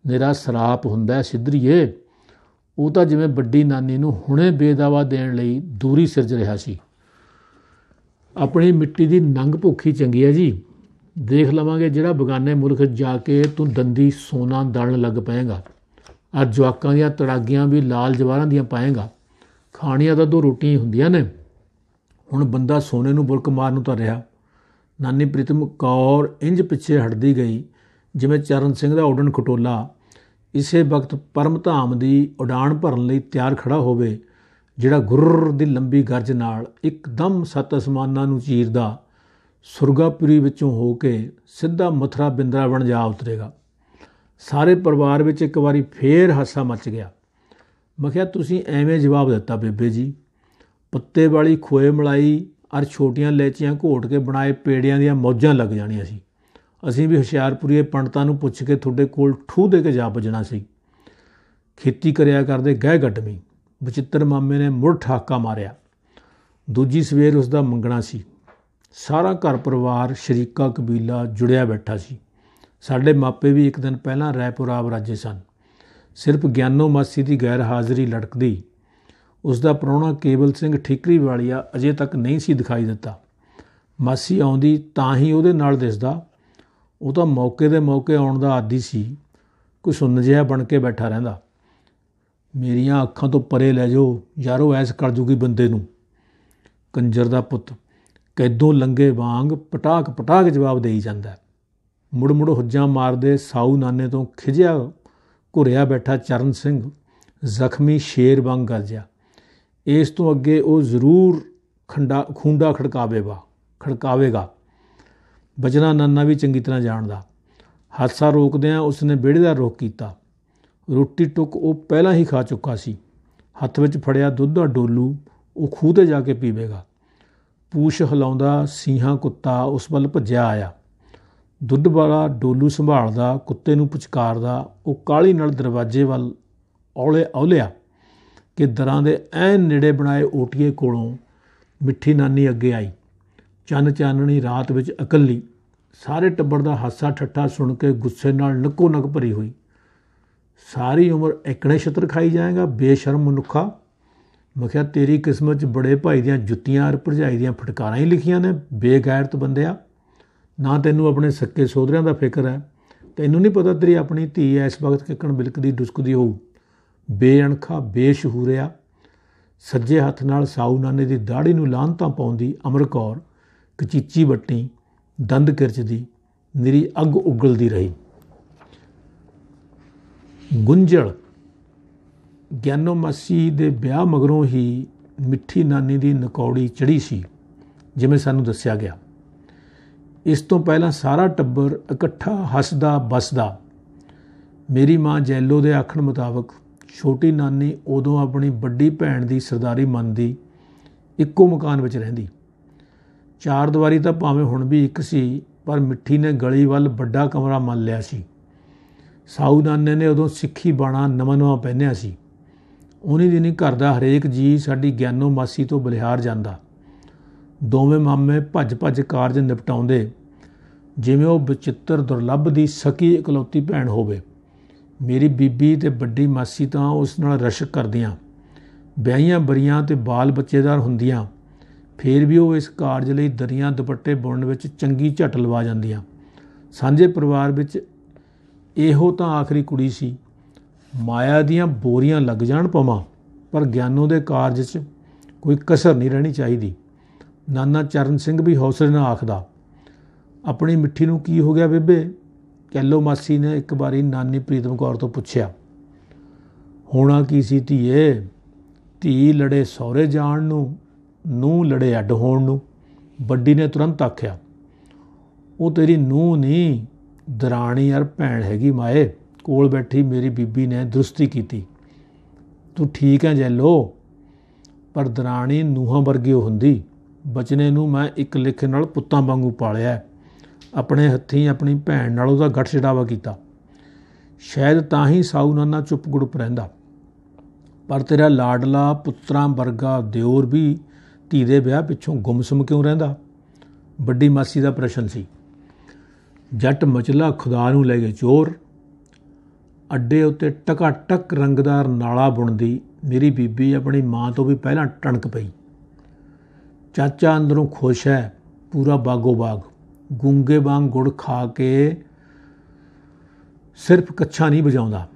ਮੇਰਾ ਸਰਾਪ ਹੁੰਦਾ ਸਿੱਧਰੀਏ। ਉਹ ਤਾਂ ਜਿਵੇਂ ਵੱਡੀ ਨਾਨੀ ਨੂੰ ਹੁਣੇ ਬੇਦਾਵਾ ਦੇਣ ਲਈ ਦੂਰੀ ਸਿਰਜ ਰਿਹਾ ਸੀ। अपनी मिट्टी की नंग भुखी चंगी है जी। देख लवांगे जिहड़ा बगाने मुल्क जाके तू दंदी सोना दलण लग पएगा। आ जवाकां दीआं तड़ागियां भी लाल जवारां दीआं पाएगा। खाणियां तां 2 रोटियां हुंदियां ने। हुण बंदा सोने नूं बुलक मारन तां रिहा। नानी प्रीतम कौर इंज पिछे हटदी गई जिवें चरण सिंह दा उडन खटोला इसे वक्त परम धाम की उड़ान भरन लई तैयार खड़ा होवे, जिहड़ा गुर्र दी लंबी गरज नाल एकदम 7 असमानां नूं चीरदा सुरगापुरी विचों हो के सिद्धा मथुरा बिंद्रावन जा उतरेगा। सारे परिवार विच एक वारी फेर हासा मच गया। मैं किहा तुसीं एवें जवाब दिता बेबे जी, पत्ते वाली खोए मलाई और छोटियां लैचियां घोट के बनाए पेड़ियां दीआं मौजां लग जाणीआं सी। असीं भी हुशियारपुरीए पंडितां नूं पुछ के तुहाडे कोल ठूह दे के जा पुजना सी। खेती करिया करदे गह गड्डमी। बचिੱਤਰ मामे ने मुड़ ਠਾਕਾ मारिया। दूजी सवेर उसका मंगना सी। सारा घर परिवार शरीका कबीला जुड़िया बैठा सी। साडे मापे भी एक दिन पहलां रायपुर आ बराजे सन। सिर्फ ग्यानो मासी की गैर हाज़री लटकदी। उसका प्राहुणा केवल सिंह ठीकरी वालिया अजे तक नहीं सी दिखाई दिता। मासी आउंदी तां ही उहदे नाल दिसदा। ਉਹ ਤਾਂ मौके ਦੇ मौके आउण ਦਾ आदी सी। कोई सुन्न जिहा बन के बैठा रहिंदा। मेरियां अखां तो परे लै जाओ यारो ऐस कलजुगी बंदे नूं। कंजर दा पुੱਤ कैदों लंघे वांग पटाक पटाक जवाब देई जांदा। मुड़ मुड़ हुज्जां मारदे साऊ नाने तो खिजिया घुरिया बैठा चरण सिंह ਜ਼ਖਮੀ शेर वांग गरजिया। इस तो अगे वो जरूर खूंडा खड़कावेगा। बचना नाना भी चंगी तरह जानदा। हादसा रोकदियां उसने विहड़े दा रुख कीता। रोटी टुक वो पहलां ही खा चुका सी। हत्थ विच फड़िया दुੱਧ दा डोलू वो खूह ते जाके पीवेगा। पूछ हिलाउंदा सीहा कुत्ता उस वल भज्जिया आया। दुੱਧ वाला डोलू संभालदा कुत्ते नूं पुचकारदा वो काहली नाल दरवाजे वल औलिया कि दरां दे ऐन नेड़े बनाए ओटीए कोलों मिठी नानी अगे आई। चन्न चाननी रात विच इकल्ली। सारे टब्बर दा हासा ठट्ठा सुन के गुस्से नाल नक्को नक भरी हुई। सारी उम्र एकड़े छत्र खाई जाएगा बेशर्म मनुखा। मैं किहा तेरी किस्मत च बड़े भाई दियां जुत्तियां और भरजाई दियां फटकारां ही लिखियां ने बेगैरत बंदिया। ना तैनूं अपने सक्के सोहरिਆਂ ਦਾ ਫਿਕਰ है। तैनूं नहीं पता तेरी अपनी धी इस वक्त किकण बिलकदी डुसकदी होऊ। बेअणखा बेशहूरिया। सज्जे हत्थ नाल साऊ नाने की दाढ़ी नूं लाहनतां पाउंदी अमर कौर कचीची वट्टी दंद किरचदी निरी अग उगलदी रही। गुंजल ग्यानो मासी दे ब्याह मगरों ही मिठी नानी की नकौड़ी चढ़ी सी जिवें सानूं दस्सिया गया। इस तो पहलां सारा टब्बर इकट्ठा हसदा बसदा। मेरी माँ जैलो दे आखण मुताबक छोटी नानी उदों अपनी वड्डी भैण की सरदारी मनदी इक्को मकान विच रहिंदी। चार दीवारी तो भावें हुण भी एक सी पर मिठी ने गली वल वड्डा कमरा मन लिया सी। साऊ नाने ने उदों सिੱਖੀ बाणा नवां नवां पहनिया सी। उन्हीं दिनी घर दा हरेक जी साडी ग्यानो मासी तो बलिहार जांदा। दोवें मामे भज भज कारज निपटाउंदे जिवें वो बचिੱਤਰ दुर्लभ की सकी इकलौती भैण होवे। मेरी बीबी ते वड्डी मासी तां उस नाल रशक करदियां। ब्याहियां बरियां ते बाल बच्चेदार हुंदियां फिर भी वो इस कारज लई दरियां दुपट्टे बुणन विच चंगी झट लवा जांदियां। सांझे परिवार विच ਇਹੋ ਤਾਂ आखिरी कुड़ी सी। माया दियां बोरियां लग जाण पवां पर ग्यानों दे कारज च कोई कसर नहीं रहनी चाहिदी। नाना चरण सिंह भी हौसले नाल आखदा। अपनी मिठी नूं की हो गया बेबे? कैलो मासी ने एक बारी नानी प्रीतम कौर तो पुछया। होना की सी धीए, धी लड़े सौरे जाण नूं, नूंह लड़े अड्ड होण नूं। वड्डी ने तुरंत आख्या। वो तेरी नूंह नहीं दराणी यार भैण हैगी माए। कोल बैठी मेरी बीबी ने दुरुस्ती की। तू ठीक है जैलो पर दराणी नूहां वर्गी हुंदी। बचने नूं मैं एक लिखे नाल पुत्तां वांगू पालिया। अपने हत्थीं अपनी भैण नाल उहदा गठ छडावा कीता। शायद तां ही साऊ नाना चुप गुड़प रहिंदा। पर तेरा लाडला पुत्रां वर्गा दिओर भी धी दे ब्याह पिछों गुमसुम क्यों रहिंदा? वड्डी मासी दा प्रश्न सी। जट मचला खुदा नूं लै गए चोर। अड्डे उत्ते टकाटक रंगदार नाला बुणदी मेरी बीबी अपनी मां तो भी पहलां टणक पई। ਚਾਚਾ ਅੰਦਰੋਂ ਖੁਸ਼ ਹੈ, ਪੂਰਾ ਬਾਗੋ ਬਾਗ। ਗੂੰਗੇ ਵਾਂਗ ਗੁੜ ਖਾ ਕੇ ਸਿਰਫ ਕੱਛਾ ਨਹੀਂ ਵਜਾਉਂਦਾ।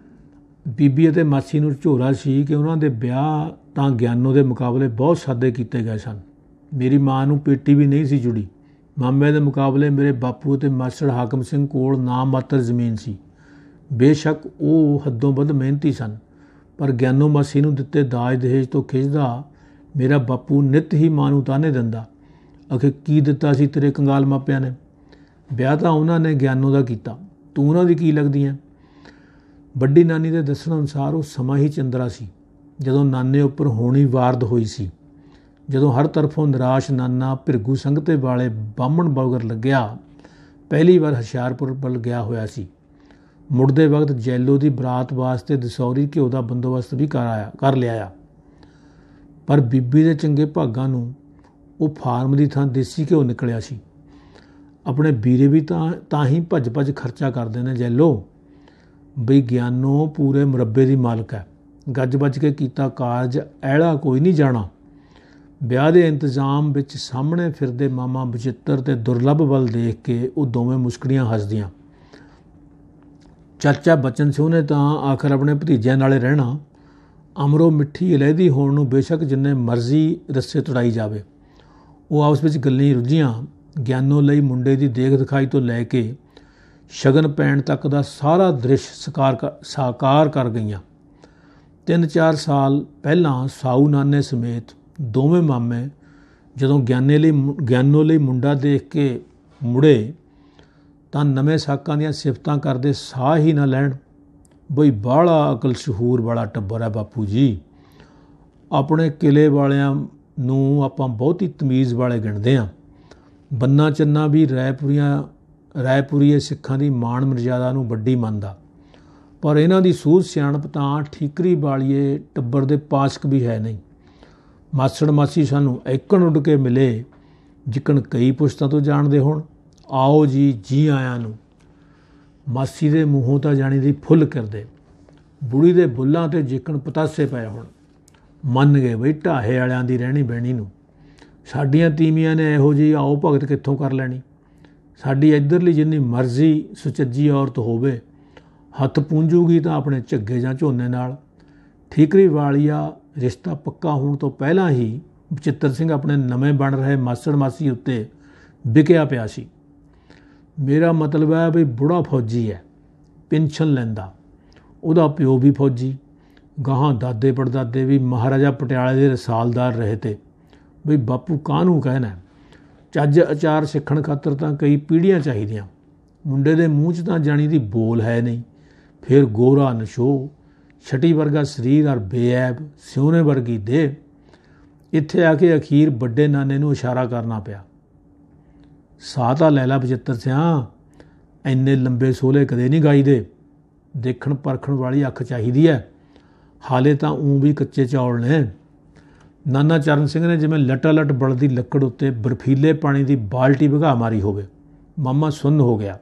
ਬੀਬੀ ਅਤੇ ਮਾਸੀ ਨੂੰ ਝੋਰਾ ਸੀ ਕਿ ਉਹਨਾਂ ਦੇ ਵਿਆਹ ਤਾਂ ਗਿਆਨੋ ਦੇ ਮੁਕਾਬਲੇ ਬਹੁਤ ਸਾਦੇ ਕੀਤੇ ਗਏ ਸਨ। ਮੇਰੀ ਮਾਂ ਨੂੰ ਪੇਟੀ ਵੀ ਨਹੀਂ ਸੀ ਜੁੜੀ। ਮਾਮੇ ਦੇ ਮੁਕਾਬਲੇ ਮੇਰੇ ਬਾਪੂ ਅਤੇ ਮਾਸੜ ਹਾਕਮ ਸਿੰਘ ਕੋਲ ਨਾ ਮਾਤਰ ਜ਼ਮੀਨ ਸੀ। ਬੇਸ਼ੱਕ ਉਹ ਹੱਦੋਂ ਵੱਧ ਮਿਹਨਤੀ ਸਨ, ਪਰ ਗਿਆਨੋ ਮਾਸੀ ਨੂੰ ਦਿੱਤੇ ਦਾਜ ਦਹੇਜ ਤੋਂ ਖਿੱਚਦਾ ਮੇਰਾ ਬਾਪੂ ਨਿੱਤ ਹੀ ਮਾਂ ਨੂੰ ਤਾਨੇ ਦਿੰਦਾ। ਆਖੇ ਕੀ ਦਿੱਤਾ ਸੀ ਤੇਰੇ ਕੰਗਾਲ ਮਾਪਿਆਂ ਨੇ? ਵਿਆਹ ਤਾਂ ਉਹਨਾਂ ਨੇ ਗਿਆਨੋ ਦਾ ਕੀਤਾ, ਤੂੰ ਉਹਨਾਂ ਦੀ ਕੀ ਲੱਗਦੀ ਹੈ? ਵੱਡੀ ਨਾਨੀ ਦੇ ਦੱਸਣ ਅਨੁਸਾਰ ਉਹ ਸਮਾਂ ਹੀ ਚੰਦਰਾ ਸੀ ਜਦੋਂ ਨਾਨੇ ਉੱਪਰ ਹੋਣੀ ਵਾਰਦ ਹੋਈ ਸੀ। ਜਦੋਂ ਹਰ ਤਰਫੋਂ ਨਿਰਾਸ਼ ਨਾਨਾ ਭਿਰਗੂ ਸੰਗਤੇ ਵਾਲੇ ਬਾਹਮਣ ਬਗਰ ਲੱਗਿਆ, ਪਹਿਲੀ ਵਾਰ ਹੁਸ਼ਿਆਰਪੁਰ ਵੱਲ ਗਿਆ ਹੋਇਆ ਸੀ। ਮੁੜਦੇ ਵਕਤ ਜੈਲੋ ਦੀ ਬਰਾਤ ਵਾਸਤੇ ਦਸੌਰੀ ਘਿਓ ਦਾ ਬੰਦੋਬਸਤ ਵੀ ਕਰ ਲਿਆਇਆ, ਪਰ ਬੀਬੀ ਦੇ ਚੰਗੇ ਭਾਗਾਂ ਨੂੰ ਉਹ ਫਾਰਮ ਦੀ ਥਾਂ ਦੇਸੀ ਘਿਓ ਨਿਕਲਿਆ ਸੀ। ਆਪਣੇ ਵੀਰੇ ਵੀ ਤਾਂ ਹੀ ਭੱਜ ਭੱਜ ਖਰਚਾ ਕਰਦੇ ਨੇ ਜੈਲੋ, ਬਈ ਗਿਆਨੋ ਪੂਰੇ ਮੁਰੱਬੇ ਦੀ ਮਾਲਕ ਹੈ। ਗੱਜ ਵੱਜ ਕੇ ਕੀਤਾ ਕਾਰਜ ਐਲਾ ਕੋਈ ਨਹੀਂ ਜਾਣਾ। ਵਿਆਹ ਦੇ ਇੰਤਜ਼ਾਮ ਵਿੱਚ ਸਾਹਮਣੇ ਫਿਰਦੇ ਮਾਮਾ ਬਚਿੱਤਰ ਤੇ ਦੁਰਲੱਭ ਵੱਲ ਦੇਖ ਕੇ ਉਹ ਦੋਵੇਂ ਮੁਸਕੜੀਆਂ ਹੱਸਦੀਆਂ। ਚਾਚਾ ਬਚਨ ਸਿੰਘ ਨੇ ਤਾਂ ਆਖਰ ਆਪਣੇ ਭਤੀਜਿਆਂ ਨਾਲੇ ਰਹਿਣਾ। ਅਮਰੋ ਮਿੱਠੀ ਇਲੈਦੀ ਹੋਣ ਨੂੰ ਬੇਸ਼ੱਕ ਜਿੰਨੇ ਮਰਜ਼ੀ ਰੱਸੇ ਤੁੜਾਈ ਜਾਵੇ। ਉਹ ਆਪਸ ਵਿੱਚ ਗੱਲਾਂ ਰੁੱਝੀਆਂ। ਗਿਆਨੋ ਲਈ ਮੁੰਡੇ ਦੀ ਦੇਖ ਦਿਖਾਈ ਤੋਂ ਲੈ ਕੇ ਸ਼ਗਨ ਪੈਣ ਤੱਕ ਦਾ ਸਾਰਾ ਦ੍ਰਿਸ਼ ਸਾਕਾਰ ਕਰ ਗਈਆਂ। 3-4 ਸਾਲ ਪਹਿਲਾਂ ਸਾਊ ਨਾਨੇ ਸਮੇਤ ਦੋਵੇਂ ਮਾਮੇ ਜਦੋਂ ਗਿਆਨੋ ਲਈ ਮੁੰਡਾ ਦੇਖ ਕੇ ਮੁੜੇ ਤਾਂ ਨਵੇਂ ਸਾਕਾਂ ਦੀਆਂ ਸਿਫਤਾਂ ਕਰਦੇ ਸਾਹ ਹੀ ਨਾ ਲੈਣ। ਬਈ ਬਾਹਲਾ ਅਕਲ ਸ਼ਹੂਰ ਵਾਲਾ ਟੱਬਰ ਹੈ ਬਾਪੂ ਜੀ। ਆਪਣੇ ਕਿਲੇ ਵਾਲਿਆਂ ਨੂੰ ਆਪਾਂ ਬਹੁਤੀ ਤਮੀਜ਼ ਵਾਲੇ ਗਿਣਦੇ ਹਾਂ। ਬੰਨਾ ਚੰਨਾ ਵੀ ਰਾਏਪੁਰੀਏ ਸਿੱਖਾਂ ਦੀ ਮਾਣ ਮਰਜ਼ਾਦਾ ਨੂੰ ਵੱਡੀ ਮੰਨਦਾ, ਪਰ ਇਹਨਾਂ ਦੀ ਸੂਝ ਸਿਆਣਪ ਤਾਂ ਠੀਕਰੀ ਵਾਲੀਏ ਟੱਬਰ ਦੇ ਪਾਸਕ ਵੀ ਹੈ ਨਹੀਂ। ਮਾਸੜ ਮਾਸੀ ਸਾਨੂੰ ਐਕਣ ਉੱਡ ਕੇ ਮਿਲੇ ਜਿੱਕਣ ਕਈ ਪੁਸ਼ਤਾਂ ਤੋਂ ਜਾਣਦੇ ਹੋਣ। ਆਓ ਜੀ ਆਇਆਂ ਨੂੰ। ਮਾਸੀ ਦੇ ਮੂੰਹੋਂ ਤਾਂ ਜਾਣੀ ਦੀ ਫੁੱਲ ਕਰਦੇ, ਬੁੜੀ ਦੇ ਬੁੱਲਾਂ 'ਤੇ ਜਿੱਕਣ ਪਤਾਸੇ ਪਏ ਹੋਣ। ਮੰਨ ਗਏ ਬਈ ਢਾਹੇ ਵਾਲਿਆਂ ਦੀ ਰਹਿਣੀ ਬਹਿਣੀ ਨੂੰ। ਸਾਡੀਆਂ ਤੀਵੀਆਂ ਨੇ ਇਹੋ ਜਿਹੀ ਆਓ ਭਗਤ ਕਿੱਥੋਂ ਕਰ ਲੈਣੀ? ਸਾਡੀ ਇੱਧਰਲੀ ਜਿੰਨੀ ਮਰਜ਼ੀ ਸੁਚੱਜੀ ਔਰਤ ਹੋਵੇ, ਹੱਥ ਪੂੰਝੂਗੀ ਤਾਂ ਆਪਣੇ ਝੱਗੇ ਜਾਂ ਝੋਨੇ ਨਾਲ। ਠੀਕਰੀ ਵਾਲੀਆ ਰਿਸ਼ਤਾ ਪੱਕਾ ਹੋਣ ਤੋਂ ਪਹਿਲਾਂ ਹੀ ਬਚਿੱਤਰ ਸਿੰਘ ਆਪਣੇ ਨਵੇਂ ਬਣ ਰਹੇ ਮਾਸੜ ਮਾਸੀ ਉੱਤੇ ਵਿਕਿਆ ਪਿਆ ਸੀ। ਮੇਰਾ ਮਤਲਬ ਹੈ ਵੀ ਬੁੜਾ ਫੌਜੀ ਹੈ, ਪੈਨਸ਼ਨ ਲੈਂਦਾ। ਉਹਦਾ ਪਿਓ ਵੀ ਫੌਜੀ, ਗਾਹਾਂ ਦਾਦੇ ਪੜਦਾਦੇ ਵੀ ਮਹਾਰਾਜਾ ਪਟਿਆਲੇ ਦੇ ਰਸਾਲਦਾਰ ਰਹੇ ਤੇ। ਬਈ ਬਾਪੂ ਕਾਹਨੂੰ ਕਹਿਣਾ? ਚੱਜ ਅਚਾਰ ਸਿੱਖਣ ਖਾਤਰ ਤਾਂ ਕਈ ਪੀੜ੍ਹੀਆਂ ਚਾਹੀਦੀਆਂ। ਮੁੰਡੇ ਦੇ ਮੂੰਹ 'ਚ ਤਾਂ ਜਾਣੀ ਦੀ ਬੋਲ ਹੈ ਨਹੀਂ। ਫਿਰ ਗੋਰਾ ਨਸ਼ੋ, ਛਟੀ ਵਰਗਾ ਸਰੀਰ ਔਰ ਬੇਐਬ ਸਿਉਨੇ ਵਰਗੀ ਦੇਹ। ਇੱਥੇ ਆ ਕੇ ਅਖੀਰ ਵੱਡੇ ਨਾਨੇ ਨੂੰ ਇਸ਼ਾਰਾ ਕਰਨਾ ਪਿਆ। ਸਾਹ ਤਾਂ ਲੈ ਲਾ ਬਚਿੱਤਰ ਸਿਆਂ, ਇੰਨੇ ਲੰਬੇ ਸੋਲੇ ਕਦੇ ਨਹੀਂ ਗਾਈਦੇ। ਦੇਖਣ ਪਰਖਣ ਵਾਲੀ ਅੱਖ ਚਾਹੀਦੀ ਹੈ। ਹਾਲੇ ਤਾਂ ਵੀ ਕੱਚੇ ਚੌਲ ਨੇ। ਨਾਨਾ ਚਰਨ ਸਿੰਘ ਨੇ ਜਿਵੇਂ ਲਟਾਲਟ ਬਲਦੀ ਲੱਕੜ ਉੱਤੇ ਬਰਫੀਲੇ ਪਾਣੀ ਦੀ ਬਾਲਟੀ ਵਗਾ ਮਾਰੀ ਹੋਵੇ। ਮਾਮਾ ਸੁੰਨ ਹੋ ਗਿਆ।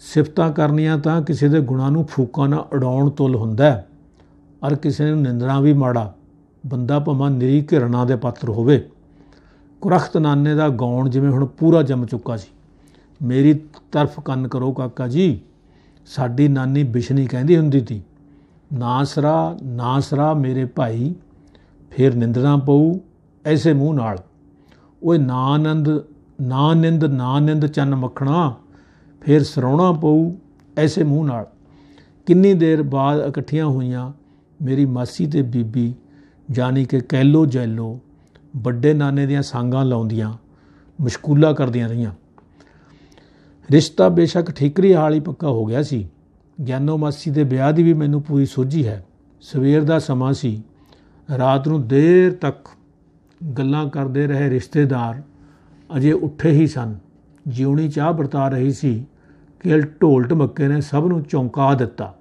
ਸਿਫਤਾਂ ਕਰਨੀਆਂ ਤਾਂ ਕਿਸੇ ਦੇ ਗੁਣਾਂ ਨੂੰ ਫੂਕਾਂ ਨਾਲ ਉਡਾਉਣ ਤੁੱਲ ਹੁੰਦਾ, ਔਰ ਕਿਸੇ ਨੂੰ ਨਿੰਦਣਾ ਵੀ ਮਾੜਾ। ਬੰਦਾ ਭਾਵੇਂ ਨਿਰੀ ਘਿਰਣਾ ਦੇ ਪਾਤਰ ਹੋਵੇ। ਕੁਰਖਤ ਨਾਨੇ ਦਾ ਗਾਉਣ ਜਿਵੇਂ ਹੁਣ ਪੂਰਾ ਜੰਮ ਚੁੱਕਾ ਸੀ। ਮੇਰੀ ਤਰਫ ਕੰਨ ਕਰੋ ਕਾਕਾ ਜੀ। ਸਾਡੀ ਨਾਨੀ ਬਿਸ਼ਨੀ ਕਹਿੰਦੀ ਹੁੰਦੀ ਸੀ, ਨਾ ਸਰਾ ਮੇਰੇ ਭਾਈ, ਫਿਰ ਨਿੰਦਣਾ ਪਊ ਐਸੇ ਮੂੰਹ ਨਾਲ। ਓਏ ਨਾ ਨਿੰਦ ਚੰਨ ਮੱਖਣਾ, ਫਿਰ ਸਰਾਉਣਾ ਪਊ ਐਸੇ ਮੂੰਹ ਨਾਲ। ਕਿੰਨੀ ਦੇਰ ਬਾਅਦ ਇਕੱਠੀਆਂ ਹੋਈਆਂ ਮੇਰੀ ਮਾਸੀ ਤੇ ਬੀਬੀ, ਜਾਣੀ ਕਿ ਕਹਿਲੋ ਜੈਲੋ, ਵੱਡੇ ਨਾਨੇ ਦੀਆਂ ਸਾਂਗਾਂ ਲਾਉਂਦੀਆਂ ਮਸ਼ਕੂਲਾ ਕਰਦੀਆਂ ਰਹੀਆਂ। ਰਿਸ਼ਤਾ ਬੇਸ਼ੱਕ ਠੀਕਰੀ ਹਾਲ ਹੀ ਪੱਕਾ ਹੋ ਗਿਆ ਸੀ। ਗਿਆਨੋ ਮਾਸੀ ਦੇ ਵਿਆਹ ਦੀ ਵੀ ਮੈਨੂੰ ਪੂਰੀ ਸੋਝੀ ਹੈ। ਸਵੇਰ ਦਾ ਸਮਾਂ ਸੀ। ਰਾਤ ਨੂੰ ਦੇਰ ਤੱਕ ਗੱਲਾਂ ਕਰਦੇ ਰਹੇ ਰਿਸ਼ਤੇਦਾਰ ਅਜੇ ਉੱਠੇ ਹੀ ਸਨ। ਜਿਉਣੀ ਚਾਹ ਵਰਤਾ ਰਹੀ ਸੀ ਕਿ ਢੋਲ ਢਮੱਕੇ ਨੇ ਸਭ ਨੂੰ ਚੌਂਕਾ ਦਿੱਤਾ।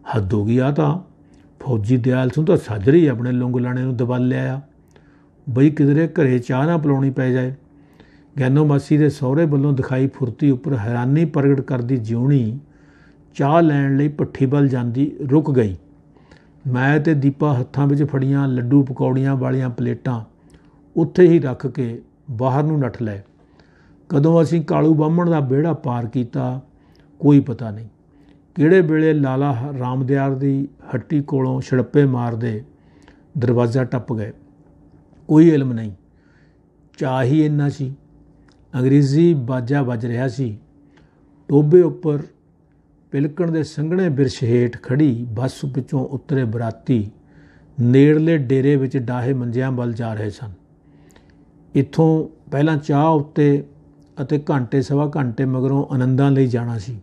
ਹੱਦ ਹੋ ਗਈ ਆ ਤਾਂ। ਫੌਜੀ ਦਿਆਲ ਸਿੰਘ ਤਾਂ ਸਾਜਰੀ ਆਪਣੇ ਲੁੰਗ ਲਾਣੇ ਨੂੰ ਦਬਲ ਲਿਆ। ਬਈ ਕਿਧਰੇ ਘਰੇ ਚਾਹ ਨਾ ਪਿਲਾਉਣੀ ਪੈ ਜਾਏ। ਗਿਆਨੋ ਮਾਸੀ ਦੇ ਸਹੁਰੇ ਵੱਲੋਂ ਦਿਖਾਈ ਫੁਰਤੀ ਉੱਪਰ ਹੈਰਾਨੀ ਪ੍ਰਗਟ ਕਰਦੀ ਜਿਉਣੀ ਚਾਹ ਲੈਣ ਲਈ ਭੱਠੀ ਵੱਲ ਜਾਂਦੀ ਰੁਕ ਗਈ। ਮੈਂ ਤੇ ਦੀਪਾ ਹੱਥਾਂ ਵਿੱਚ ਫੜੀਆਂ ਲੱਡੂ ਪਕੌੜੀਆਂ ਵਾਲੀਆਂ ਪਲੇਟਾਂ ਉੱਥੇ ਹੀ ਰੱਖ ਕੇ ਬਾਹਰ ਨੂੰ ਨੱਠ ਲਏ। ਕਦੋਂ ਅਸੀਂ ਕਾਲੂ ਬਾਹਮਣ ਦਾ ਵਿਹੜਾ ਪਾਰ ਕੀਤਾ ਕੋਈ ਪਤਾ ਨਹੀਂ। ਕਿਹੜੇ ਵੇਲੇ ਲਾਲਾ ਰਾਮਦਿਆਲ ਦੀ ਹੱਟੀ ਕੋਲੋਂ ਛੜੱਪੇ ਮਾਰਦੇ ਦਰਵਾਜ਼ਾ ਟੱਪ ਗਏ, ਕੋਈ ਇਲਮ ਨਹੀਂ। ਚਾਅ ਹੀ ਇੰਨਾ ਸੀ। ਅੰਗਰੇਜ਼ੀ ਬਾਜਾ ਵੱਜ ਰਿਹਾ ਸੀ। ਟੋਭੇ ਉੱਪਰ ਪਿਲਕਣ ਦੇ ਸੰਘਣੇ ਬਿਰਛ ਹੇਠ ਖੜੀ ਬੱਸ ਵਿੱਚੋਂ ਉਤਰੇ ਬਰਾਤੀ ਨੇੜਲੇ ਡੇਰੇ ਵਿੱਚ ਡਾਹੇ ਮੰਜਿਆਂ ਵੱਲ ਜਾ ਰਹੇ ਸਨ। ਇੱਥੋਂ ਪਹਿਲਾਂ ਚਾਹ ਉੱਤੇ ਅਤੇ ਘੰਟੇ ਸਵਾ ਘੰਟੇ ਮਗਰੋਂ ਆਨੰਦਾਂ ਲਈ ਜਾਣਾ ਸੀ।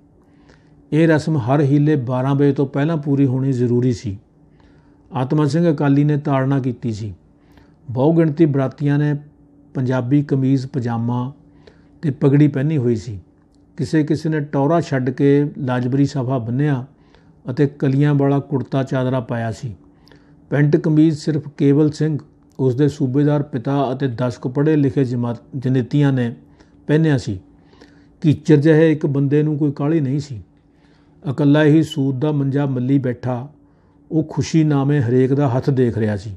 ਇਹ ਰਸਮ ਹਰ ਹੀਲੇ 12 ਵਜੇ ਤੋਂ ਪਹਿਲਾਂ ਪੂਰੀ ਹੋਣੀ ਜ਼ਰੂਰੀ ਸੀ। ਆਤਮਾ ਸਿੰਘ ਅਕਾਲੀ ਨੇ ਤਾੜਨਾ ਕੀਤੀ ਸੀ। ਬਹੁ ਗਿਣਤੀ ਬਰਾਤੀਆਂ ਨੇ ਪੰਜਾਬੀ ਕਮੀਜ਼ ਪਜਾਮਾ ਤੇ ਪਗੜੀ ਪਹਿਨੀ ਹੋਈ ਸੀ। ਕਿਸੇ ਕਿਸੇ ਨੇ ਟੌਰਾ ਛੱਡ ਕੇ ਲਾਜਬਰੀ ਸਾਫਾ ਬੰਨ੍ਹਿਆ ਅਤੇ ਕਲੀਆਂ ਵਾਲਾ ਕੁੜਤਾ ਚਾਦਰਾ ਪਾਇਆ ਸੀ। ਪੈਂਟ ਕਮੀਜ਼ ਸਿਰਫ ਕੇਵਲ ਸਿੰਘ, ਉਸਦੇ ਸੂਬੇਦਾਰ ਪਿਤਾ ਅਤੇ 10 ਕੁ ਪੜ੍ਹੇ ਲਿਖੇ ਜਨੇਤੀਆਂ ਨੇ ਪਹਿਨਿਆ ਸੀ। ਕੀਚਰ ਜਿਹੇ ਇੱਕ ਬੰਦੇ ਨੂੰ ਕੋਈ ਕਾਹਲੀ ਨਹੀਂ ਸੀ। ਇਕੱਲਾ ਹੀ ਸੂਤ ਦਾ ਮੰਜਾ ਮੱਲੀ ਬੈਠਾ ਉਹ ਖੁਸ਼ੀ ਨਾਮੇ ਹਰੇਕ ਦਾ ਹੱਥ ਦੇਖ ਰਿਹਾ ਸੀ।